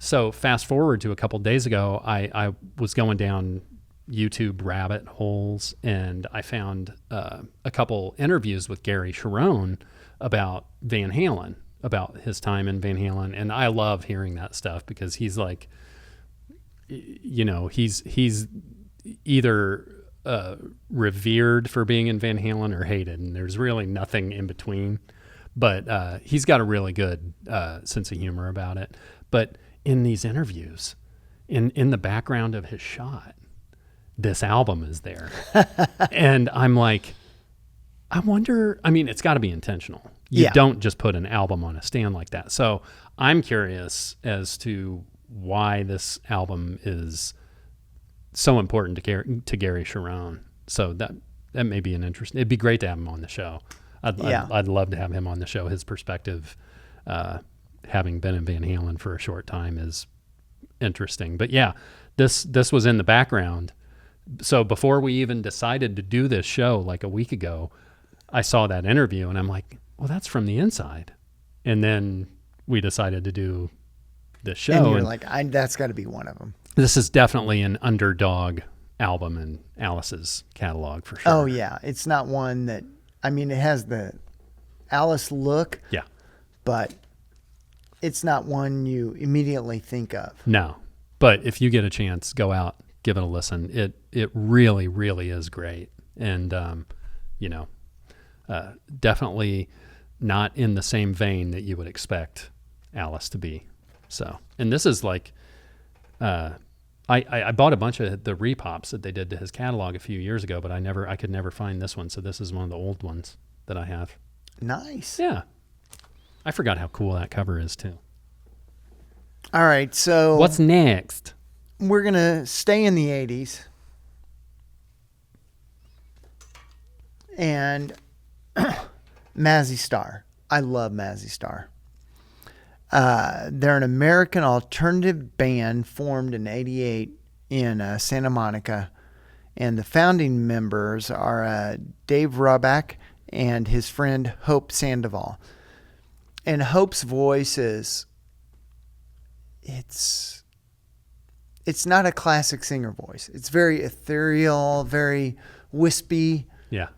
so fast forward to a couple days ago, I was going down YouTube rabbit holes, and I found a couple interviews with Gary Cherone about Van Halen, about his time in Van Halen. And I love hearing that stuff, because he's like, he's either revered for being in Van Halen or hated, and there's really nothing in between. But he's got a really good sense of humor about it. But in these interviews, in the background of his shot, this album is there. And I'm like, I wonder, it's got to be intentional. You don't just put an album on a stand like that. So I'm curious as to why this album is so important to Gary Sharon. So that may be an interesting. It'd be great to have him on the show. I'd love to have him on the show. His perspective, having been in Van Halen for a short time, is interesting. But yeah, this was in the background. So before we even decided to do this show, like a week ago, I saw that interview and I'm like, well, that's from the inside. And then we decided to do this show. And you're like, that's got to be one of them. This is definitely an underdog album in Alice's catalog for sure. Oh yeah, it's not one that, I mean, it has the Alice look. Yeah. But it's not one you immediately think of. No. But if you get a chance, go out, give it a listen. It really, really is great. And, definitely not in the same vein that you would expect Alice to be. So, and this is like, I bought a bunch of the repops that they did to his catalog a few years ago, but I could never find this one. So this is one of the old ones that I have. Nice. Yeah. I forgot how cool that cover is too. All right. So what's next? We're going to stay in the 80s. And Mazzy Star. I love Mazzy Star. They're an American alternative band formed in 88 in Santa Monica. And the founding members are Dave Roback and his friend Hope Sandoval. And Hope's voice is, it's not a classic singer voice. It's very ethereal, very wispy. Yeah.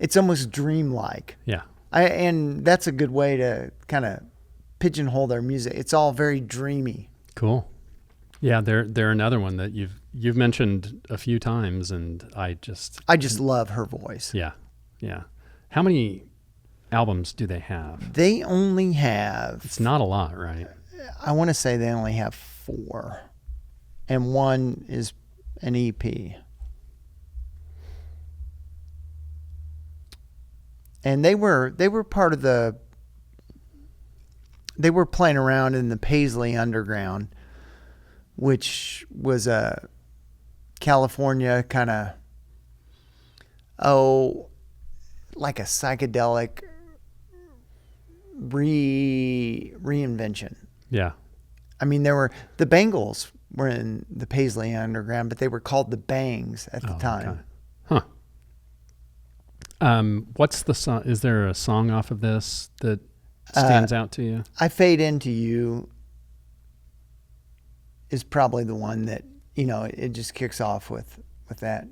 It's almost dreamlike. Yeah. And that's a good way to kind of pigeonhole their music. It's all very dreamy. Cool. Yeah, they're another one that you've mentioned a few times, and I just love her voice. Yeah. Yeah. How many albums do they have? They only have, it's not a lot, right? I want to say they only have 4. And one is an EP. And they were part of they were playing around in the Paisley Underground, which was a California kind of, like a psychedelic reinvention. Yeah. I mean, the Bangles were in the Paisley Underground, but they were called the Bangs at the time. Okay. Huh. What's the song? Is there a song off of this that stands out to you? I Fade Into You is probably the one that, it just kicks off with that.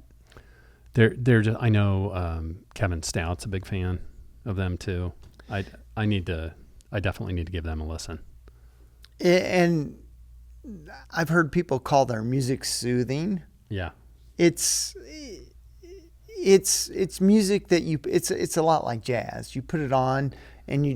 They're just, I know Kevin Stout's a big fan of them too. I definitely need to give them a listen. And I've heard people call their music soothing. Yeah. It's music that it's a lot like jazz. You put it on and you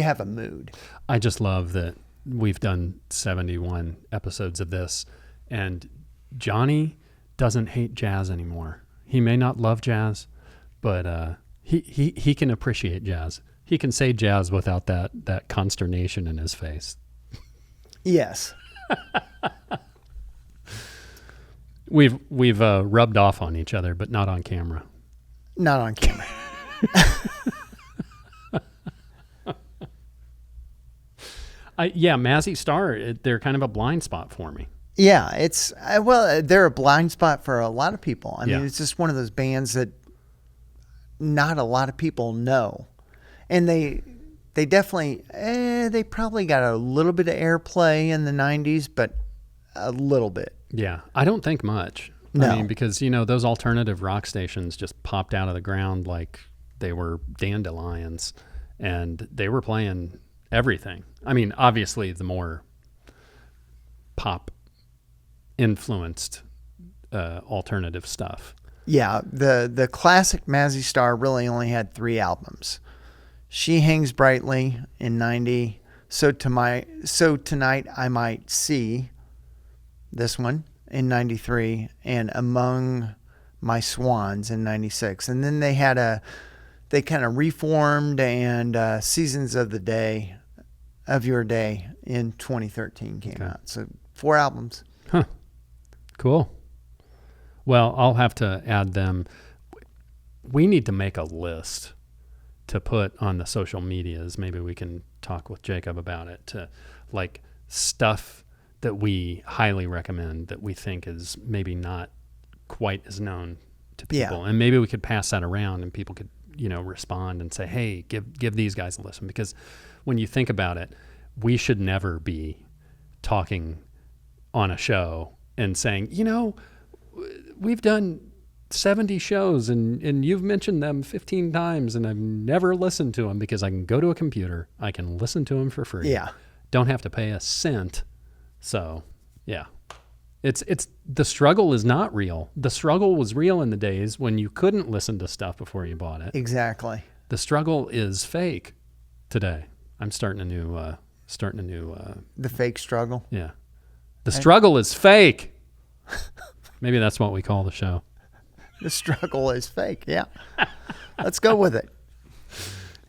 have a mood. I just love that we've done 71 episodes of this, and Johnny doesn't hate jazz anymore. He may not love jazz, but he can appreciate jazz. He can say jazz without that consternation in his face. Yes. We've rubbed off on each other, but not on camera. Not on camera. Mazzy Star, they're kind of a blind spot for me. Yeah, they're a blind spot for a lot of people. I mean, it's just one of those bands that not a lot of people know. And they definitely, they probably got a little bit of airplay in the 90s, but a little bit. Yeah, I don't think much. No. I mean, because, those alternative rock stations just popped out of the ground like they were dandelions, and they were playing everything. I mean, obviously the more pop influenced alternative stuff. Yeah, the classic Mazzy Star really only had 3 albums. She Hangs Brightly in 90. So Tonight I Might See, this one in 93, and Among My Swans in 96. And then they kind of reformed, and Seasons of the Day of Your Day in 2013 came out. So 4 albums. Huh. Cool. Well, I'll have to add them. We need to make a list to put on the social medias. Maybe we can talk with Jacob about it, to like stuff that we highly recommend that we think is maybe not quite as known to people. Yeah. And maybe we could pass that around and people could, respond and say, hey, give these guys a listen. Because when you think about it, we should never be talking on a show and saying, we've done 70 shows and you've mentioned them 15 times and I've never listened to them, because I can go to a computer, I can listen to them for free. Yeah. Don't have to pay a cent. So, yeah. It's the struggle is not real. The struggle was real in the days when you couldn't listen to stuff before you bought it. Exactly. The struggle is fake today. I'm starting a new The fake struggle. yeah. The struggle is fake. Maybe that's what we call the show. The struggle is fake. Yeah. Let's go with it.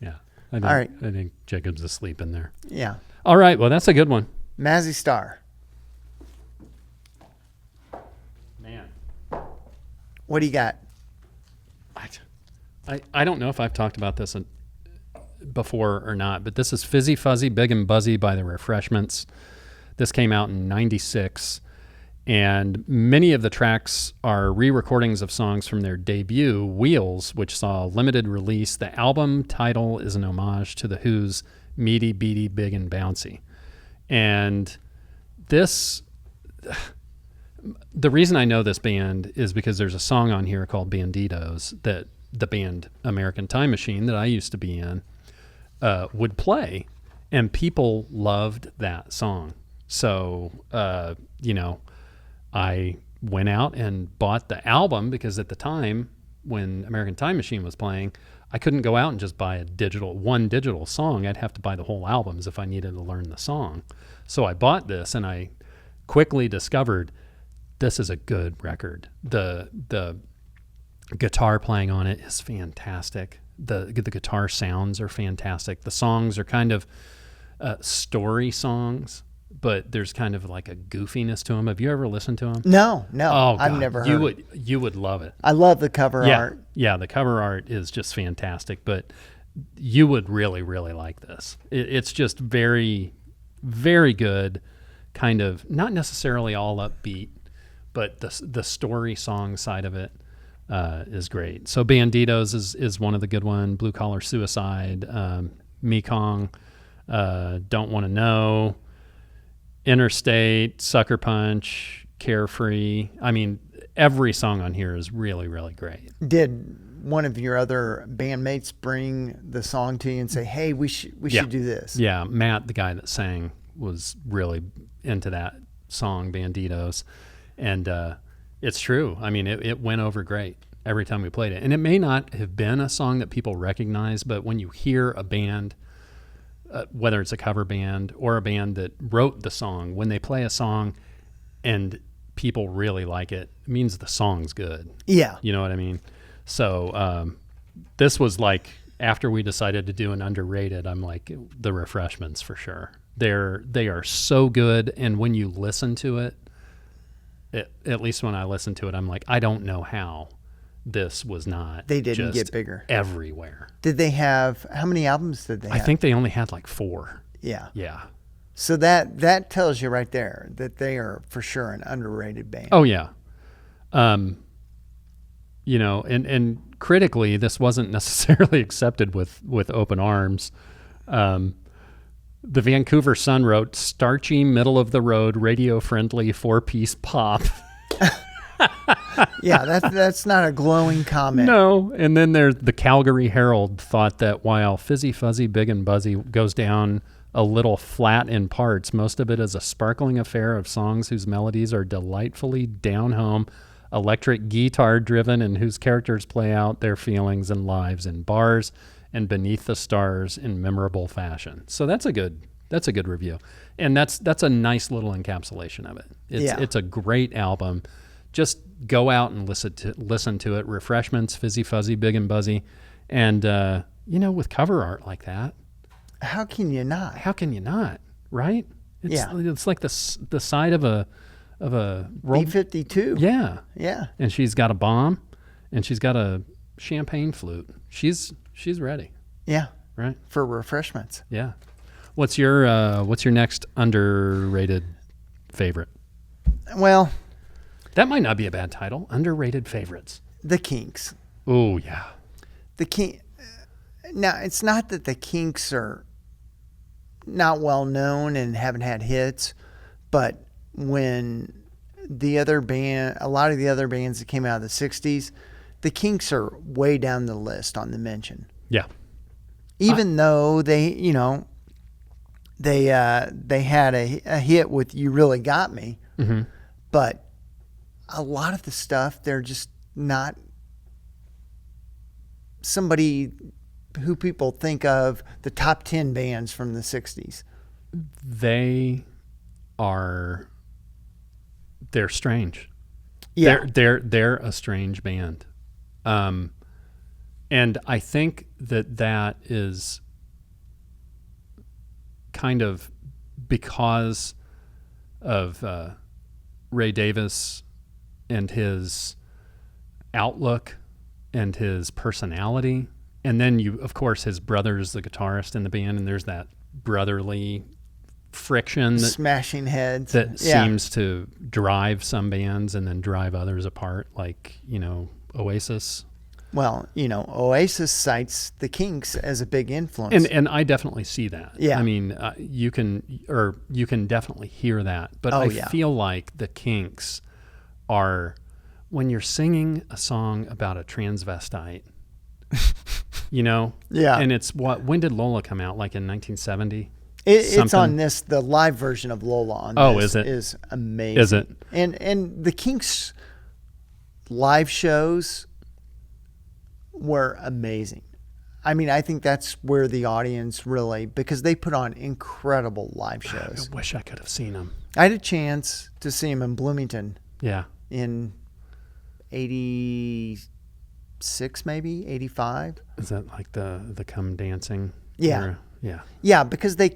Yeah. All right. I think Jacob's asleep in there. Yeah. All right. Well, that's a good one. Mazzy Star. Man. What do you got? I don't know if I've talked about this before or not, but this is Fizzy Fuzzy Big and Buzzy by The Refreshments. This came out in 96, and many of the tracks are re-recordings of songs from their debut, Wheels, which saw a limited release. The album title is an homage to The Who's Meaty, Beady, Big and Bouncy. And this... The reason I know this band is because there's a song on here called Banditos that the band American Time Machine that I used to be in would play, and people loved that song. So, I went out and bought the album, because at the time when American Time Machine was playing, I couldn't go out and just buy one digital song. I'd have to buy the whole albums if I needed to learn the song. So I bought this, and I quickly discovered this is a good record. The guitar playing on it is fantastic. The guitar sounds are fantastic. The songs are kind of story songs, but there's kind of like a goofiness to them. Have you ever listened to them? No. Oh, I've God. never heard. You would love it. I love the cover art. Yeah, the cover art is just fantastic, but you would really, really like this. It's just very, very good, kind of not necessarily all upbeat, but the story song side of it is great. So Banditos is one of the good ones. Blue Collar Suicide, Mekong, Don't Want to Know, Interstate, Sucker Punch, Carefree. I mean, every song on here is really, really great. Did one of your other bandmates bring the song to you and say, hey, we should do this? Yeah, Matt, the guy that sang, was really into that song, Banditos. And it's true. I mean, it went over great every time we played it. And it may not have been a song that people recognize, but when you hear a band, whether it's a cover band or a band that wrote the song, when they play a song and people really like it, it means the song's good. Yeah. You know what I mean? So this was like, after we decided to do an underrated, I'm like, The Refreshments for sure. They are so good. And when you listen to it, at least when I listen to it, I'm like, I don't know how this was not. They didn't just get bigger everywhere. Did they have, how many albums did they have? I think they only had like 4. Yeah. Yeah. So that tells you right there that they are for sure an underrated band. Oh yeah. And critically, this wasn't necessarily accepted with open arms. The Vancouver Sun wrote, starchy, middle-of-the-road, radio-friendly, 4-piece pop. Yeah, that's not a glowing comment. No. And then there's the Calgary Herald thought that while Fizzy Fuzzy Big and Buzzy goes down a little flat in parts, most of it is a sparkling affair of songs whose melodies are delightfully down-home, electric guitar-driven, and whose characters play out their feelings and lives in bars and beneath the stars in memorable fashion. So that's a good review, and that's a nice little encapsulation of it. It's a great album. Just go out and listen to it. Refreshments, Fizzy Fuzzy Big and Buzzy, and with cover art like that, How can you not? How can you not? Right? Yeah. It's like the side of a B-52. Yeah. Yeah. And she's got a bomb, and she's got a champagne flute. She's ready, Yeah. right? For refreshments. Yeah. What's your next underrated favorite? Well, That might not be a bad title. Underrated favorites. the Kinks. Oh yeah. The King. Now, it's not that the Kinks are not well known and haven't had hits, but when a lot of the other bands that came out of the 60s, the Kinks are way down the list on the mention. Yeah. Even though they had a hit with "You Really Got Me," Mm-hmm. but a lot of the stuff, they're just not somebody who people think of the top 10 bands from the 60s. They're strange. Yeah. They're a strange band. And I think that is kind of because of Ray Davis and his outlook and his personality. And then of course, his brother's the guitarist in the band, and there's that brotherly friction that Smashing Heads. that Yeah. seems to drive some bands and then drive others apart, like, Oasis. Well, Oasis cites the Kinks as a big influence. And I definitely see that. Yeah. I mean, you can definitely hear that. But Oh, I yeah. feel like the Kinks are, when you're singing a song about a transvestite, Yeah. And it's when did Lola come out? Like in 1970? It's something. on this, the live version of Lola on Oh, this is it? is amazing. Is it? And the Kinks live shows were amazing. I mean, I think that's where the audience really, because they put on incredible live shows. I wish I could have seen them. I had a chance to see him in Bloomington Yeah. in 86, maybe 85. Is that like the Come Dancing? Yeah. era? Yeah. Yeah, because they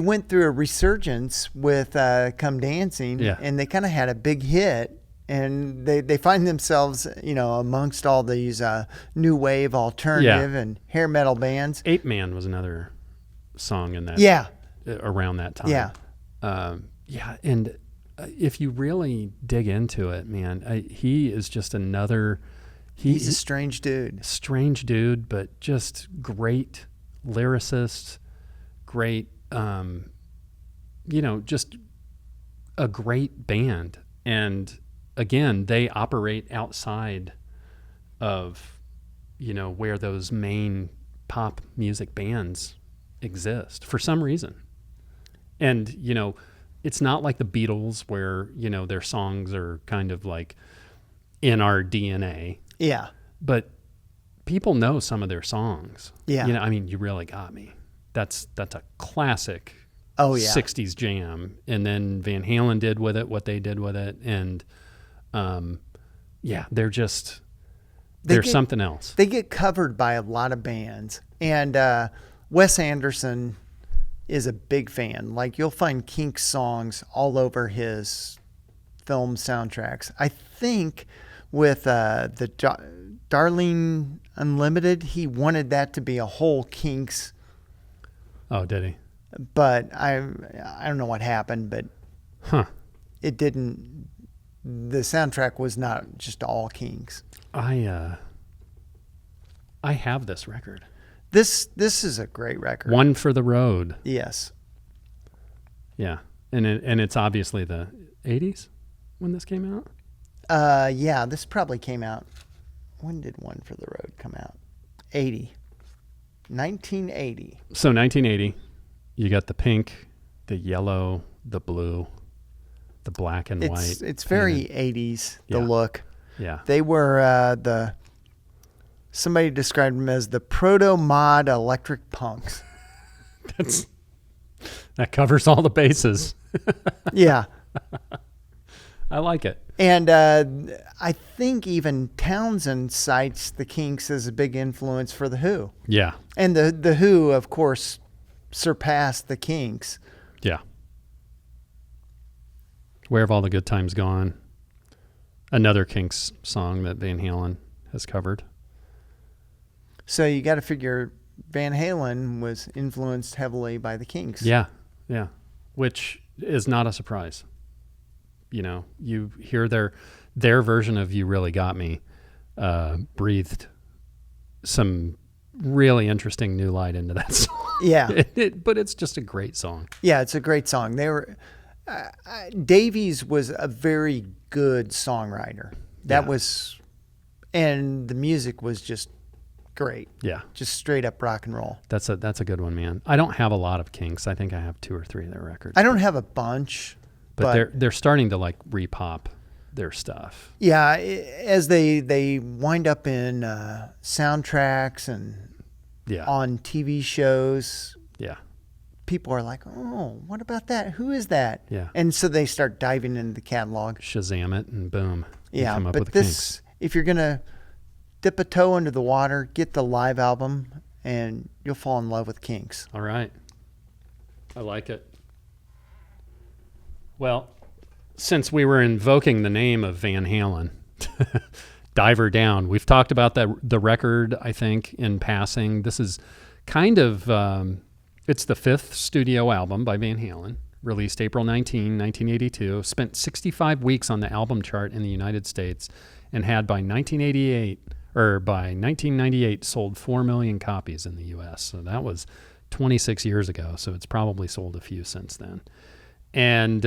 went through a resurgence with Come Dancing, Yeah. and they kind of had a big hit, and they find themselves, amongst all these new wave alternative and hair metal bands. Ape Man was another song in that. Yeah, Around that time. Yeah. Yeah. And if you really dig into it, man, he is just another. he's a strange dude. Strange dude, but just great lyricist, great, just a great band. And again, they operate outside of, where those main pop music bands exist for some reason. And, it's not like the Beatles where, their songs are kind of like in our DNA. Yeah, But people know some of their songs. Yeah. I mean, You Really Got Me. That's a classic Oh, yeah. 60s jam. And then Van Halen did with it what they did with it. And they're just, they're get- something else. they get covered by a lot of bands, and Wes Anderson is a big fan. Like, you'll find Kinks songs all over his film soundtracks. I think with Darlene Unlimited, he wanted that to be a whole Kinks, Oh, did he? but I don't know what happened, but Huh. it didn't. The soundtrack was not just all Kinks. I have this record. This is a great record. One for the Road. Yes. Yeah. And it's obviously the 80s when this came out. Yeah, this probably came out. When did One for the Road come out? 1980. So 1980, you got the pink, the yellow, the blue, the black and white. It's very painted. 80s, the Yeah. look. Yeah. They were somebody described them as the proto-mod electric punks. That covers all the bases. Yeah. I like it. And I think even Townsend cites the Kinks as a big influence for the Who. Yeah. And the Who, of course, surpassed the Kinks. Yeah. Where Have All the Good Times Gone? Another Kinks song that Van Halen has covered. So you got to figure Van Halen was influenced heavily by the Kinks. Yeah. Yeah. Which is not a surprise. You know, you hear their version of You Really Got Me breathed some really interesting new light into that song. Yeah. But it's just a great song. Yeah, it's a great song. They were Davies was a very good songwriter. That Yeah. was, and the music was just great. Yeah. Just straight up rock and roll. That's a good one, man. I don't have a lot of Kinks. I think I have 2 or 3 of their records. I don't have a bunch, but they're starting to like repop their stuff. yeah, as they wind up in soundtracks and Yeah. on TV shows, Yeah. people are like, "Oh, what about that? Who is that?" Yeah. And so they start diving into the catalog. Shazam it and boom. You Yeah, come up but with this, Kinks. if you're gonna dip a toe into the water, get the live album, and you'll fall in love with Kinks. All right. I like it. Well, since we were invoking the name of Van Halen, Diver Down, we've talked about the record, I think, in passing. This is kind of, it's the 5th studio album by Van Halen, released April 19, 1982, spent 65 weeks on the album chart in the United States, and had by 1998 sold 4 million copies in the U.S. So that was 26 years ago. So it's probably sold a few since then. And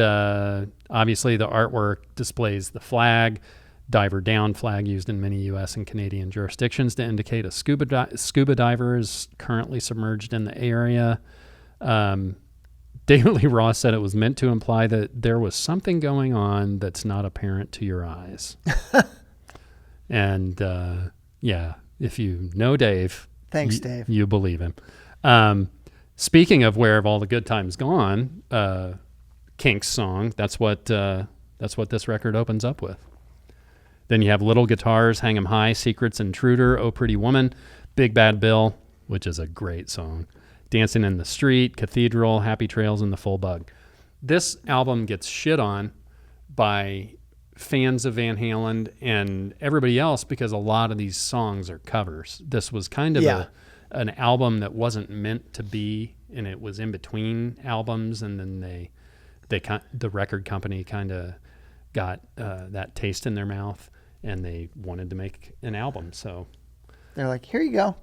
obviously the artwork displays the flag, Diver Down flag used in many U.S. and Canadian jurisdictions to indicate a scuba diver is currently submerged in the area. David Lee Roth said it was meant to imply that there was something going on that's not apparent to your eyes. And yeah, if you know Dave, Thanks, Dave. you believe him. Speaking of Where Have All the Good Times Gone, Kinks song, that's what this record opens up with. Then you have Little Guitars, Hang 'Em High, Secrets, Intruder, Oh Pretty Woman, Big Bad Bill, which is a great song, Dancing in the Street, Cathedral, Happy Trails, and The Full Bug. This album gets shit on by fans of Van Halen and everybody else because a lot of these songs are covers. This was kind of an album that wasn't meant to be, and it was in between albums, and then the record company kind of got that taste in their mouth, and they wanted to make an album. So They're like, "Here you go."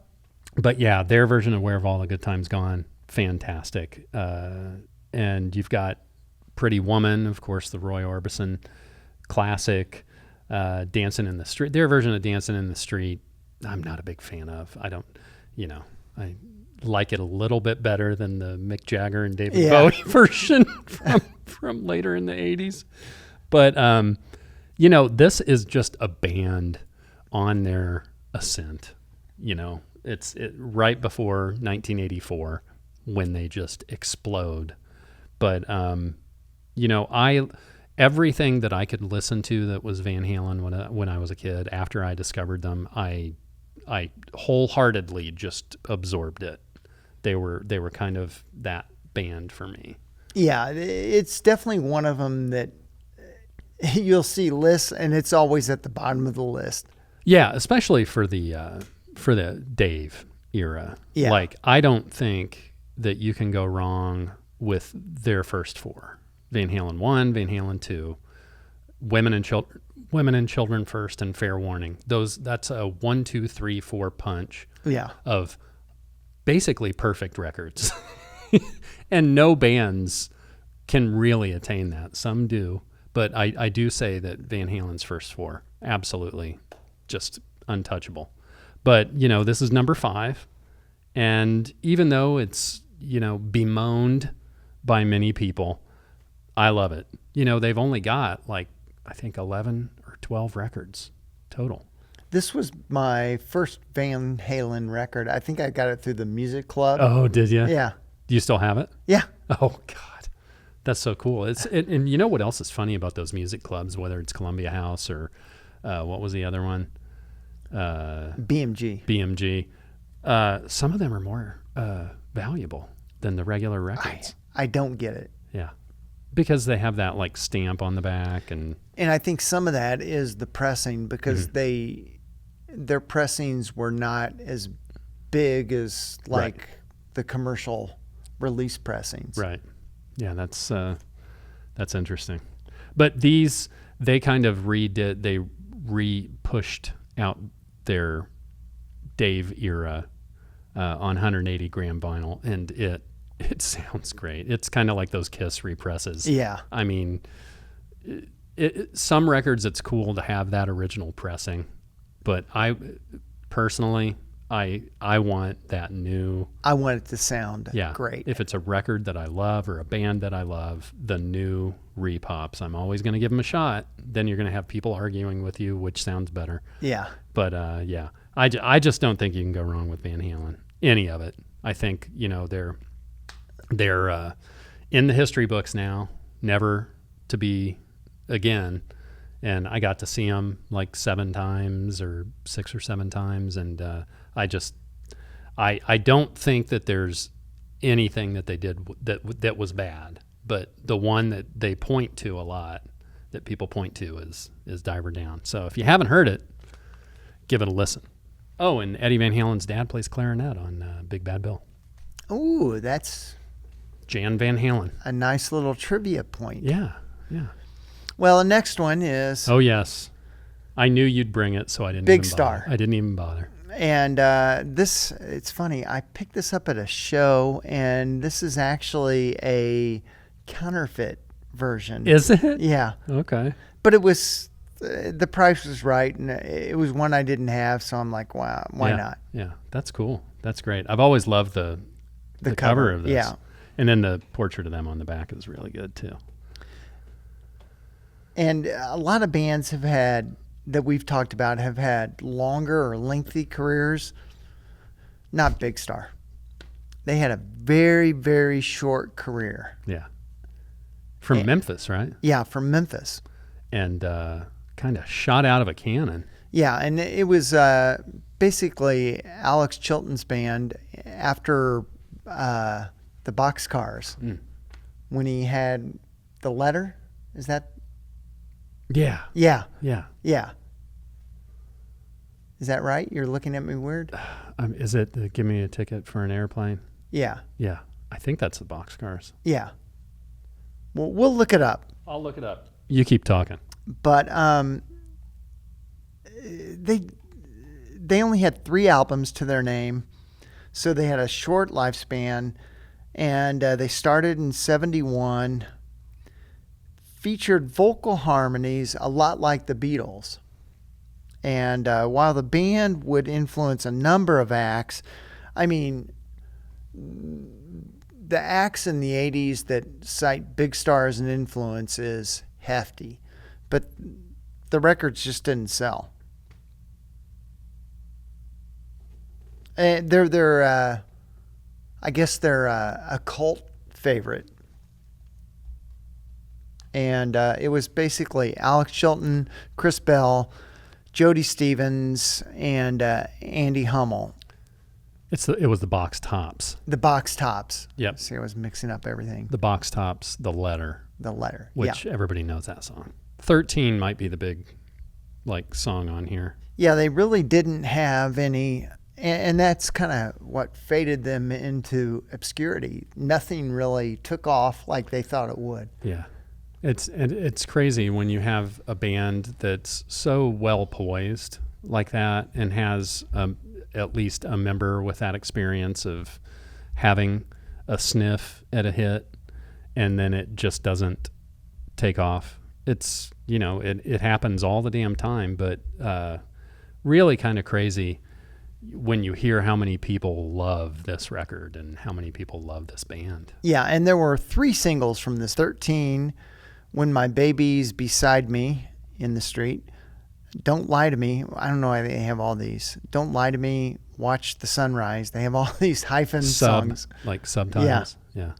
but yeah, their version of Where Have All the Good Times Gone, fantastic. And you've got Pretty Woman, of course, the Roy Orbison classic, Dancing in the Street. Their version of Dancing in the Street, I'm not a big fan of. I like it a little bit better than the Mick Jagger and David Bowie version from later in the 80s. But, this is just a band on their ascent. It's right before 1984 when they just explode. But, everything that I could listen to that was Van Halen when I was a kid, after I discovered them, I wholeheartedly just absorbed it. They were kind of that band for me. Yeah, it's definitely one of them that you'll see lists, and it's always at the bottom of the list. Yeah, especially for the Dave era. Yeah. Like, I don't think that you can go wrong with their first 4. Van Halen 1, Van Halen 2, Women and Children First, and Fair Warning. That's a 1, 2, 3, 4 punch of basically perfect records. And no bands can really attain that. Some do, but I do say that Van Halen's first 4, absolutely just untouchable. But, this is number 5. And even though it's, bemoaned by many people, I love it. They've only got I think 11 or 12 records total. This was my first Van Halen record. I think I got it through the music club. Oh, did you? Yeah. Do you still have it? Yeah. Oh, God. That's so cool. And you know what else is funny about those music clubs, whether it's Columbia House or what was the other one? BMG. BMG. Some of them are more valuable than the regular records. I don't get it. Yeah. Because they have that like stamp on the back and I think some of that is the pressing because their pressings were not as big as like the commercial release pressings. Right. Yeah, that's interesting. But they kind of pushed out their Dave era on 180 gram vinyl, and it sounds great. It's kind of like those Kiss represses. Yeah. I mean, some records it's cool to have that original pressing, but I personally I want that new. I want it to sound great. If it's a record that I love or a band that I love, the new repops, I'm always going to give them a shot. Then you're going to have people arguing with you which sounds better. Yeah. But I just don't think you can go wrong with Van Halen. Any of it. I think they're in the history books now, never to be again. And I got to see them like 7 times or 6 or 7 times, and I don't think that there's anything that they did that was bad. But the one that they point to a lot, that people point to, is Diver Down. So if you haven't heard it, give it a listen. Oh, and Eddie Van Halen's dad plays clarinet on Big Bad Bill. Ooh, that's Jan Van Halen. a nice little trivia point. Yeah. Well, the next one is Oh yes, I knew you'd bring it, so I didn't. Big even Star. Bother. I didn't even bother. And it's funny. I picked this up at a show, and this is actually a counterfeit version. Is it? Yeah. Okay. But it was, the price was right, and it was one I didn't have, so I'm like, wow, why not? Yeah, that's cool. That's great. I've always loved the cover of this. Yeah. And then the portrait of them on the back is really good too. And a lot of bands that we've talked about have had longer or lengthy careers. Not Big Star. They had a very, very short career. Yeah. From Memphis, right? Yeah, from Memphis. And kind of shot out of a cannon. Yeah, and it was basically Alex Chilton's band after the Boxcars. When he had The Letter. Is that? Yeah. Yeah. Yeah. Yeah. Is that right? You're looking at me weird? Is it Give Me a Ticket for an Airplane? Yeah. Yeah. I think that's the Boxcars. Yeah. Well, we'll look it up. I'll look it up. You keep talking. But they only had 3 albums to their name, so they had a short lifespan, and they started in 1971. Featured vocal harmonies a lot like the Beatles. And while the band would influence a number of acts, I mean, the acts in the 80s that cite Big Star as an influence is hefty. But the records just didn't sell. And I guess they're a cult favorite. And it was basically Alex Chilton, Chris Bell, Jody Stevens, and Andy Hummel. It was the Box Tops. The Box Tops. Yep. See, I was mixing up everything. The Box Tops, The Letter. The Letter. Which everybody knows that song. 13 might be the big song on here. Yeah, they really didn't have any, and that's kind of what faded them into obscurity. Nothing really took off like they thought it would. Yeah. It's crazy when you have a band that's so well poised like that and has at least a member with that experience of having a sniff at a hit, and then it just doesn't take off. It's it happens all the damn time, but really kind of crazy when you hear how many people love this record and how many people love this band. Yeah, and there were 3 singles from this: 13, When My Baby's Beside Me in the Street, Don't Lie to Me. I don't know why they have all these. Don't Lie to Me, Watch the Sunrise. They have all these hyphen songs. Like subtitles. Yeah.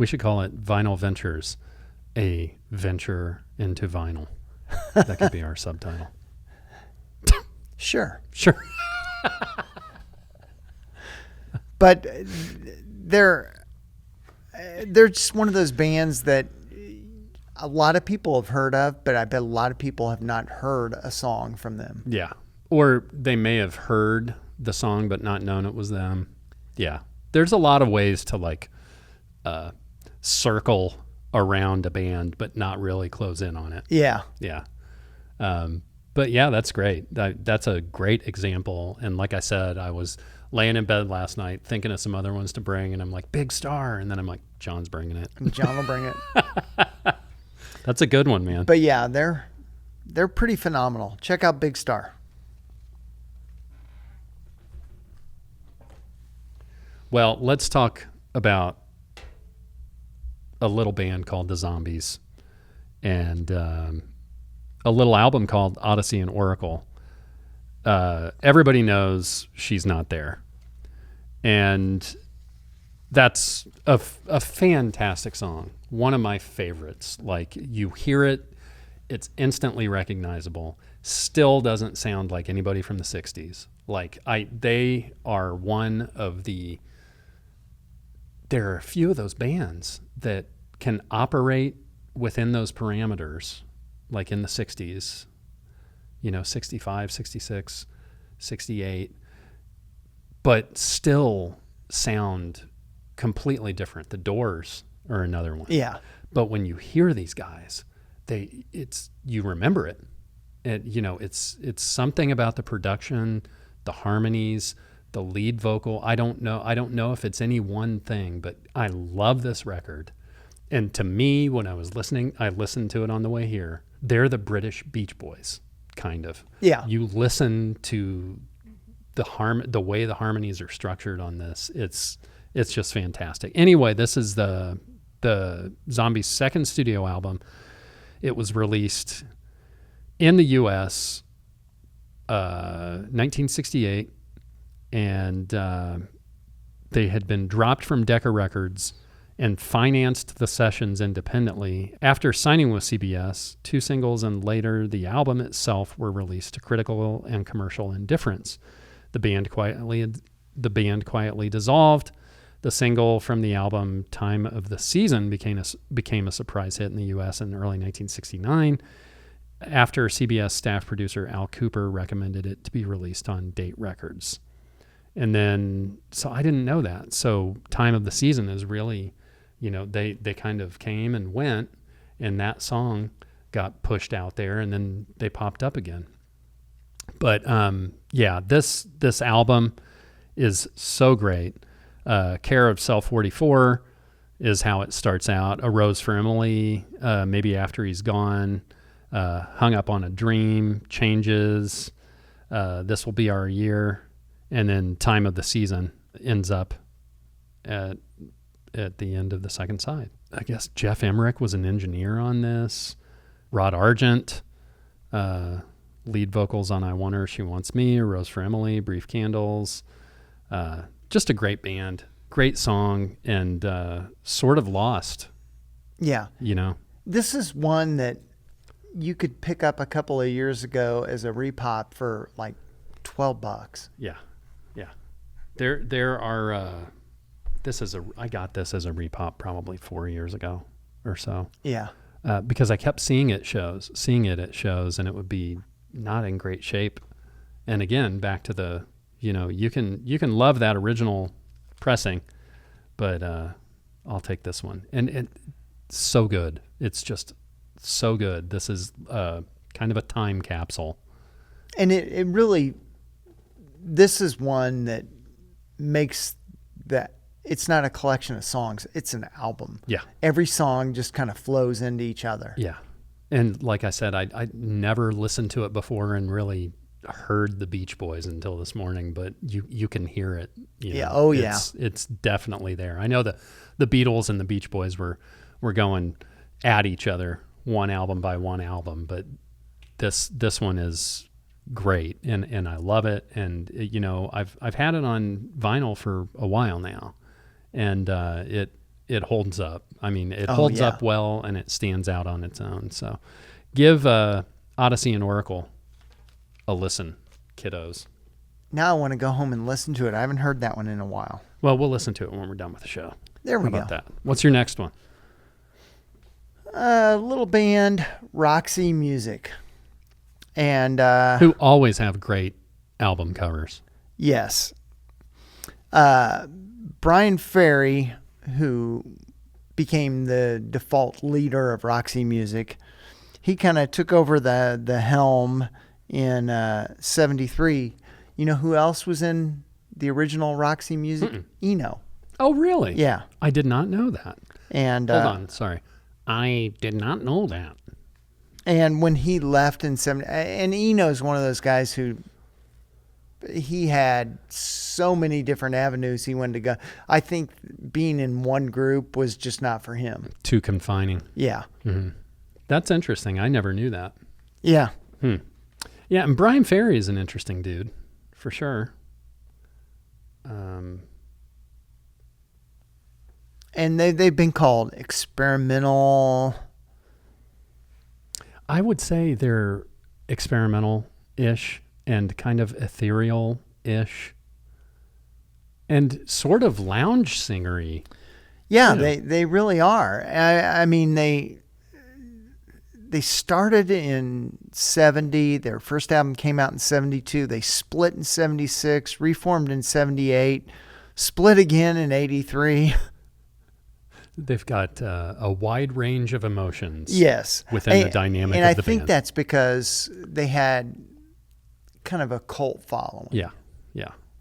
We should call it Vinyl Ventures, a venture into vinyl. That could be our subtitle. Sure. Sure. But they're just one of those bands that a lot of people have heard of, but I bet a lot of people have not heard a song from them. Yeah. Or they may have heard the song but not known it was them. Yeah. There's a lot of ways to like circle around a band but not really close in on it. Yeah. Yeah. But yeah, that's great. That's a great example. And like I said, I was laying in bed last night thinking of some other ones to bring, and I'm like, Big Star. And then I'm like, John's bringing it. John will bring it. That's a good one, man. But yeah, they're pretty phenomenal. Check out Big Star. Well, let's talk about a little band called The Zombies and a little album called Odyssey and Oracle. Everybody knows She's Not There. And that's a fantastic song. One of my favorites. Like, you hear it, it's instantly recognizable. Still doesn't sound like anybody from the 60s. Like, they are one of the... There are a few of those bands that can operate within those parameters, like in the 60s, 65, 66, 68, but still sound completely different. The Doors are another one. Yeah. But when you hear these guys, you remember it. It's something about the production, the harmonies, the lead vocal. I don't know if it's any one thing, but I love this record. And to me, when I was listening, I listened to it on the way here. They're the British Beach Boys, kind of. Yeah. You listen to the way the harmonies are structured on this. It's just fantastic. Anyway, this is the Zombies' second studio album. It was released in the U.S. 1968, and they had been dropped from Decca Records and financed the sessions independently. After signing with CBS, 2 singles and later the album itself were released to critical and commercial indifference. The band quietly dissolved. The single from the album Time of the Season became a surprise hit in the U.S. in early 1969 after CBS staff producer Al Cooper recommended it to be released on Date Records. And then, so I didn't know that. So Time of the Season is really... they kind of came and went, and that song got pushed out there, and then they popped up again. But this album is so great. Care of Cell 44 is how it starts out. A Rose for Emily, Maybe After He's Gone, Hung Up on a Dream, Changes, This Will Be Our Year, and then Time of the Season ends up at the end of the second side. I guess Jeff Emmerich was an engineer on this. Rod Argent, lead vocals on I Want Her, She Wants Me, A Rose for Emily, Brief Candles. Just a great band, great song, and sort of lost. Yeah. This is one that you could pick up a couple of years ago as a repop for like $12. Yeah. There are... I got this as a repop probably 4 years ago or so. Yeah. Because I kept seeing it at shows, and it would be not in great shape. And again, back to the, you can love that original pressing, but I'll take this one. And it's so good. It's just so good. This is kind of a time capsule. And it really, this is one that makes that. It's not a collection of songs. It's an album. Yeah. Every song just kind of flows into each other. Yeah. And like I said, I never listened to it before and really heard the Beach Boys until this morning, but you can hear it. Yeah. Oh, yeah. It's definitely there. I know the Beatles and the Beach Boys were going at each other one album by one album, but this one is great, and I love it. And I've had it on vinyl for a while now. And it holds up. I mean, it Oh, holds yeah. up well and it stands out on its own. So give Odyssey and Oracle a listen, kiddos. Now I want to go home and listen to it. I haven't heard that one in a while. Well, we'll listen to it when we're done with the show. There How we about go. that? What's your next one? Little band, Roxy Music. And Who always have great album covers. yes. Brian Ferry, who became the default leader of Roxy Music, he kind of took over the helm in 73. You know who else was in the original Roxy Music? Eno. Oh, really? Yeah. I did not know that. And Hold on. Sorry. I did not know that. And when he left in 70, and Eno's one of those guys who he had so many different avenues he wanted to go. I think being in one group was just not for him. Too confining. Yeah. That's interesting. I never knew that. Yeah. Yeah, and Brian Ferry is an interesting dude, for sure. And they've been called experimental. I would say they're experimental-ish and kind of ethereal-ish and sort of lounge singery. Yeah, Yeah. they really are. I mean, they started in 70. Their first album came out in 72. They split in 76, reformed in 78, split again in 83. They've got a wide range of emotions. Yes. Within the dynamic and of I the think band. that's because they had kind of a cult following. Yeah,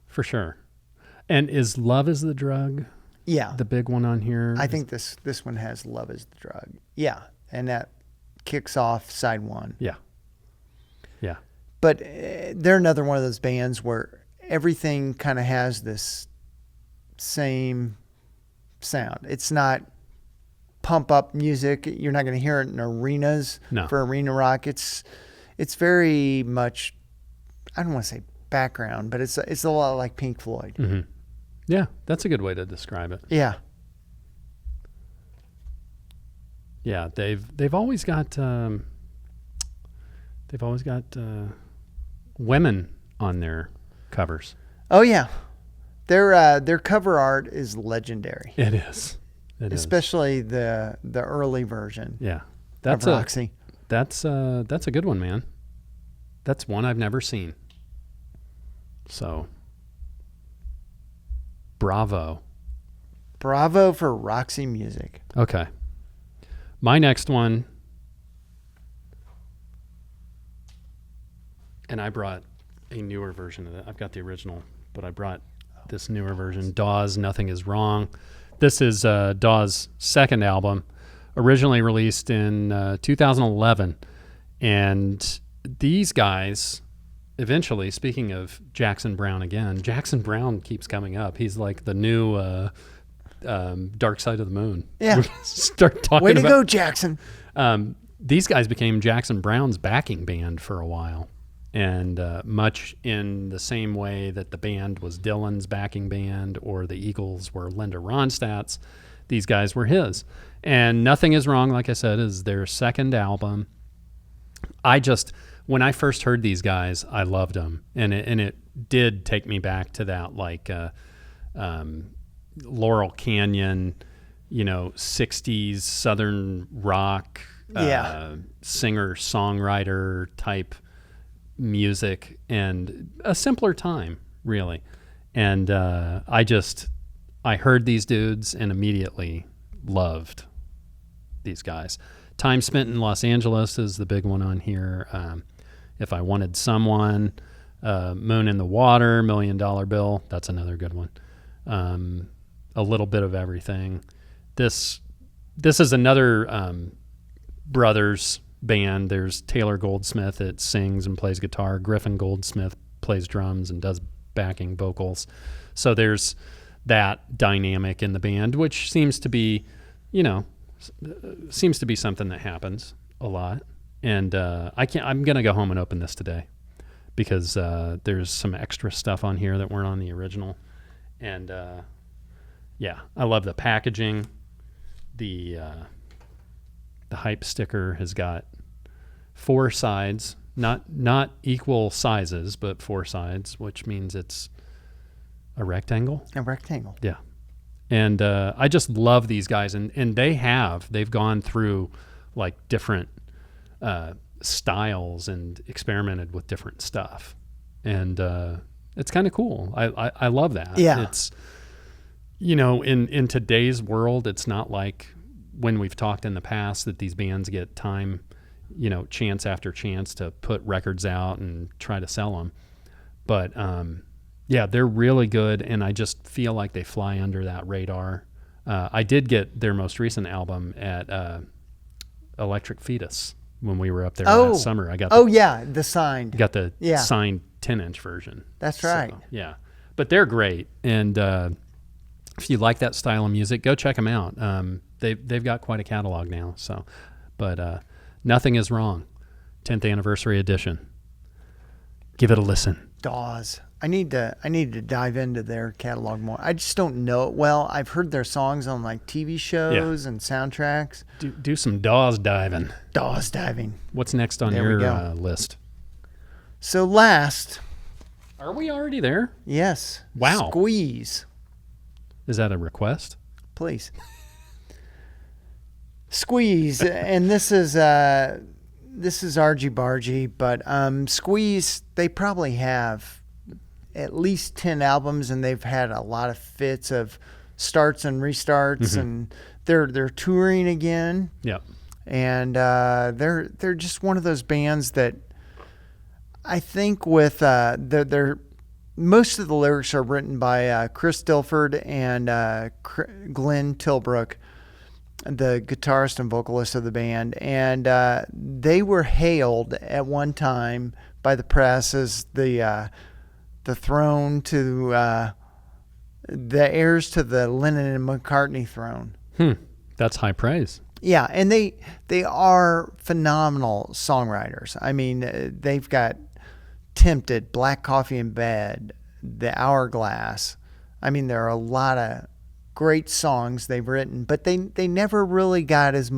for sure. And is Love is the Drug Yeah. the big one on here? I think this one has Love is the Drug. Yeah. And that kicks off side one. Yeah. But they're another one of those bands where everything kind of has this same sound. It's not pump up music. You're not going to hear it in arenas No. for arena rock. It's very much, I don't want to say background, but it's a lot like Pink Floyd. Mm-hmm. Yeah, that's a good way to describe it. Yeah. Yeah, they've always got women on their covers. Oh yeah. Their cover art is legendary. It is. It is. Especially the early version Yeah, of Roxy. that's a good one, man. That's one I've never seen. So, bravo. Bravo for Roxy Music. Okay. My next one, and I brought a newer version of it. I've got the original, but I brought this newer version, Dawes Nothing Is Wrong. This is Dawes' second album, originally released in 2011. And these guys, eventually, speaking of Jackson Browne again, Jackson Browne keeps coming up. He's like the new Dark Side of the Moon. Yeah. Start talking Way to about go, Jackson. these guys became Jackson Browne's backing band for a while. And much in the same way that the band was Dylan's backing band or the Eagles were Linda Ronstadt's, these guys were his. And Nothing Is Wrong, like I said, is their second album. When I first heard these guys, I loved them. And it did take me back to that, like, Laurel Canyon, 60s Southern rock, Yeah. singer-songwriter type music, and a simpler time, really. And I heard these dudes and immediately loved these guys. Time Spent in Los Angeles is the big one on here. If I Wanted Someone, Moon in the Water, $1 Million Bill, that's another good one. A Little Bit of Everything. This is another brothers band. There's Taylor Goldsmith that sings and plays guitar. Griffin Goldsmith plays drums and does backing vocals. So there's that dynamic in the band, which seems to be something that happens a lot. And I'm gonna go home and open this today because there's some extra stuff on here that weren't on the original. And I love the packaging. the hype sticker has got 4 sides, not equal sizes, but 4 sides, which means it's a rectangle. A rectangle. Yeah. And I just love these guys, and they've gone through like different styles and experimented with different stuff, and it's kind of cool. I love that. Yeah. It's, you know, in today's world, it's not like when we've talked in the past that these bands get time, you know, chance after chance to put records out and try to sell them. But yeah, they're really good, and I just feel like they fly under that radar. I did get their most recent album at Electric Fetus when we were up there last summer. I got the signed. got the signed 10-inch version. That's right. So, yeah, but they're great, and if you like that style of music, go check them out. They've got quite a catalog now. So, but Nothing Is Wrong, 10th anniversary edition. Give it a listen. Dawes. I need to dive into their catalog more. I just don't know it well. I've heard their songs on like TV shows and soundtracks. Do some Dawes diving. Dawes diving. What's next on There we your go. list? So last, Are we already there? yes. Wow. Squeeze, Is that a request? please. Squeeze, and this is argy bargy, but Squeeze, they probably have at least 10 albums, and they've had a lot of fits of starts and restarts, and they're touring again, Yep. and they're just one of those bands that I think with their most of the lyrics are written by Chris Dilford and Glenn Tilbrook, the guitarist and vocalist of the band, and they were hailed at one time by the press as the throne to the heirs to the Lennon and McCartney throne. That's high praise. Yeah, and they are phenomenal songwriters. I mean, they've got Tempted, Black Coffee in Bed, The Hourglass. I mean, there are a lot of great songs they've written, but they never really got as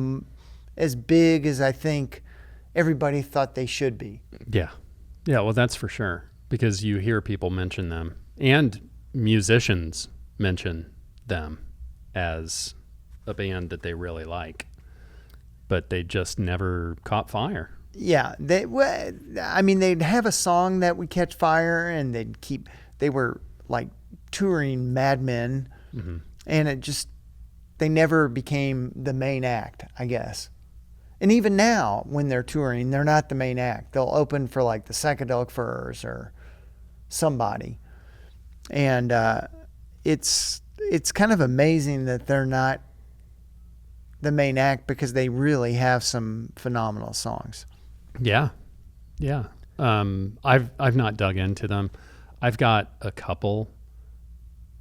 big as I think everybody thought they should be. Yeah. Yeah, well, that's for sure, because you hear people mention them, and musicians mention them as a band that they really like, but they just never caught fire. Yeah, they'd have a song that would catch fire, and they were like touring madmen, and they never became the main act, I guess. And even now, when they're touring, they're not the main act. They'll open for like the Psychedelic Furs or somebody, and it's kind of amazing that they're not the main act, because they really have some phenomenal songs. Yeah. Yeah. I've not dug into them. I've got a couple,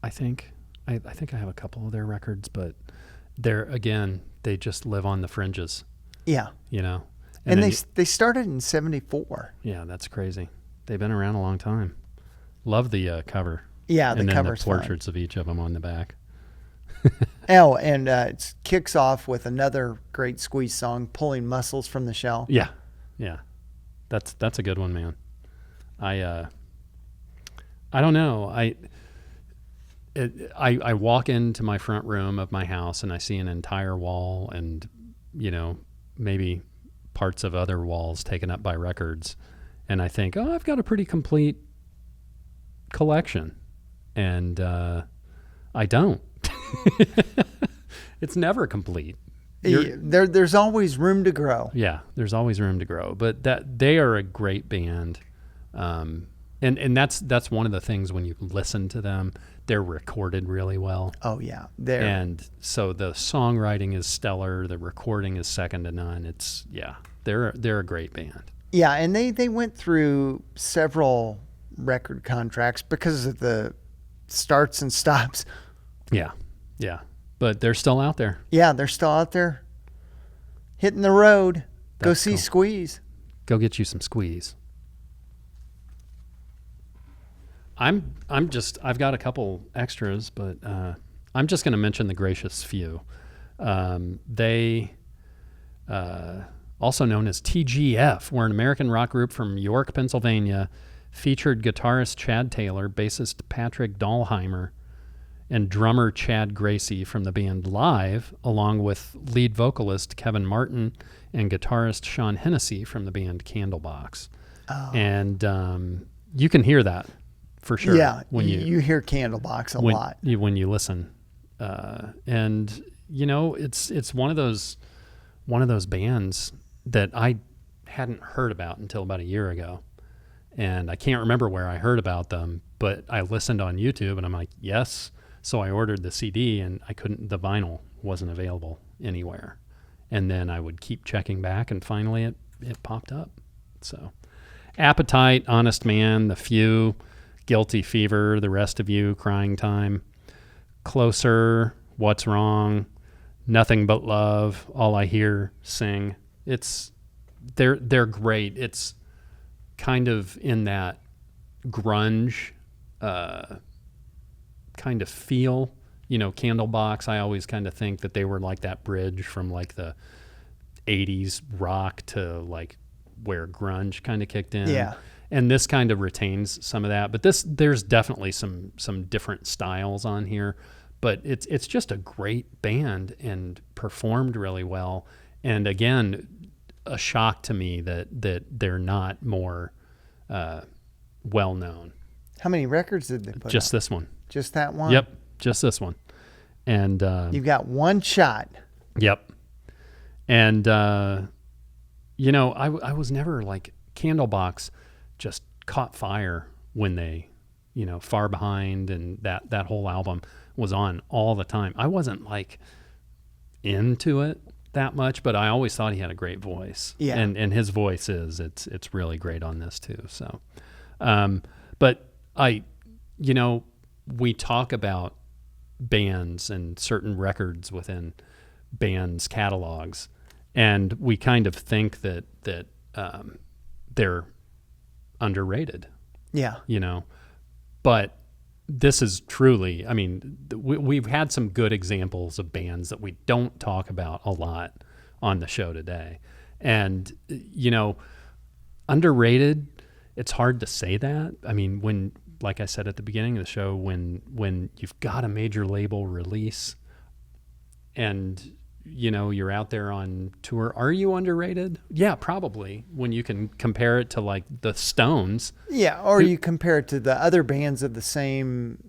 I think. I think I have a couple of their records, but they just live on the fringes, Yeah. you know. And then they started in 1974. yeah, that's crazy. They've been around a long time. Love the cover. Yeah, the and then cover's the fun. portraits of each of them on the back. Oh, and it kicks off with another great Squeeze song, Pulling Muscles from the Shell. Yeah. Yeah. That's a good one, man. I don't know. I walk into my front room of my house and I see an entire wall and, you know, maybe parts of other walls taken up by records. And I think, oh, I've got a pretty complete collection. And I don't. It's never complete. There's always room to grow. Yeah, there's always room to grow. But they are a great band. And that's one of the things when you listen to them, they're recorded really well. Oh yeah, and so the songwriting is stellar. The recording is second to none. They're a great band. Yeah, and they went through several record contracts because of the starts and stops. Yeah, yeah, but they're still out there. Yeah, they're still out there, hitting the road. Go That's see cool. Squeeze. Go get you some Squeeze. I've got a couple extras, but I'm just going to mention the Gracious Few. They, also known as TGF, were an American rock group from York, Pennsylvania, featured guitarist Chad Taylor, bassist Patrick Dahlheimer, and drummer Chad Gracie from the band Live, along with lead vocalist Kevin Martin and guitarist Sean Hennessy from the band Candlebox. Oh. And you can hear that for sure. Yeah, when you hear Candlebox a lot. when you listen, and it's one of those bands that I hadn't heard about until about a year ago, and I can't remember where I heard about them, but I listened on YouTube, and I'm like, yes. So I ordered the CD, and the vinyl wasn't available anywhere, and then I would keep checking back, and finally it popped up. So, Appetite, Honest Man, The Few, Guilty Fever, The Rest of You, Crying Time, Closer, What's Wrong, Nothing But Love, All I Hear, Sing. They're great. It's kind of in that grunge kind of feel. Candlebox, I always kind of think that they were like that bridge from like the 80s rock to like where grunge kind of kicked in. Yeah. And this kind of retains some of that, but there's definitely some different styles on here, but it's just a great band and performed really well. And again, a shock to me that they're not more well known. How many records did they put Just out? this one. Just that one? Yep, just this one. And You've got one shot. yep. And I was never like Candlebox just caught fire when they, Far Behind and that whole album was on all the time. I wasn't like into it that much, but I always thought he had a great voice. Yeah. And his voice it's really great on this too. So, but we talk about bands and certain records within bands' catalogs, and we kind of think that they're underrated. Yeah. But this is truly, we've had some good examples of bands that we don't talk about a lot on the show today. And, underrated, it's hard to say that. When, like I said at the beginning of the show, when you've got a major label release and, you're out there on tour, are you underrated? Yeah, probably, when you can compare it to like the Stones. Yeah, or you compare it to the other bands of the same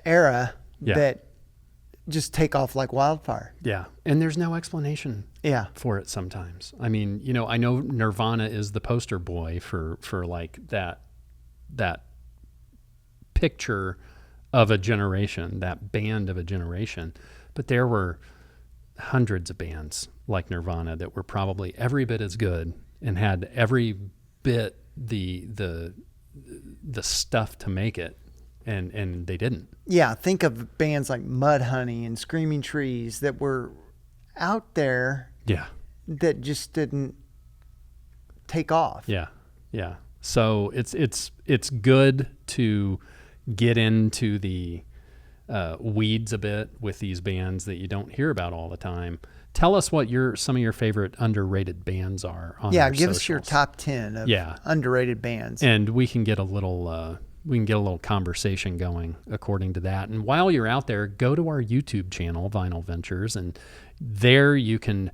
era that just take off like wildfire. Yeah, and there's no explanation for it sometimes. I know Nirvana is the poster boy for like that picture of a generation, that band of a generation, but there were hundreds of bands like Nirvana that were probably every bit as good and had every bit the stuff to make it, and they didn't. Yeah, think of bands like Mudhoney and Screaming Trees that were out there. Yeah. That just didn't take off. Yeah. Yeah. So it's good to get into the weeds a bit with these bands that you don't hear about all the time. Tell us what some of your favorite underrated bands are on our give us socials. your top 10 of underrated bands. And we can get a little conversation going according to that. And while you're out there, go to our YouTube channel, Vinyl Ventures, and there you can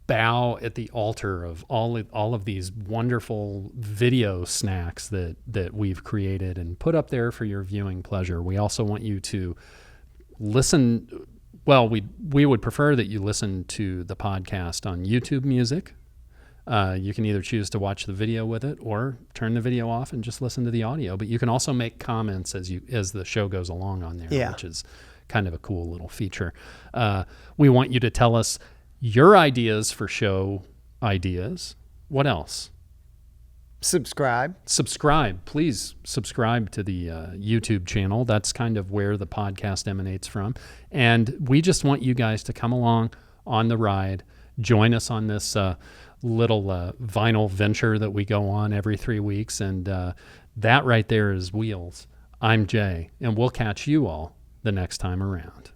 bow at the altar of all of these wonderful video snacks that we've created and put up there for your viewing pleasure. We also want you to listen. Well, we would prefer that you listen to the podcast on YouTube Music. You can either choose to watch the video with it or turn the video off and just listen to the audio. But you can also make comments as the show goes along on there, which is kind of a cool little feature. We want you to tell us your ideas for show ideas. What else? Subscribe. Please subscribe to the YouTube channel. That's kind of where the podcast emanates from. And we just want you guys to come along on the ride. Join us on this little vinyl venture that we go on every 3 weeks. And that right there is Wheels. I'm Jay, and we'll catch you all the next time around.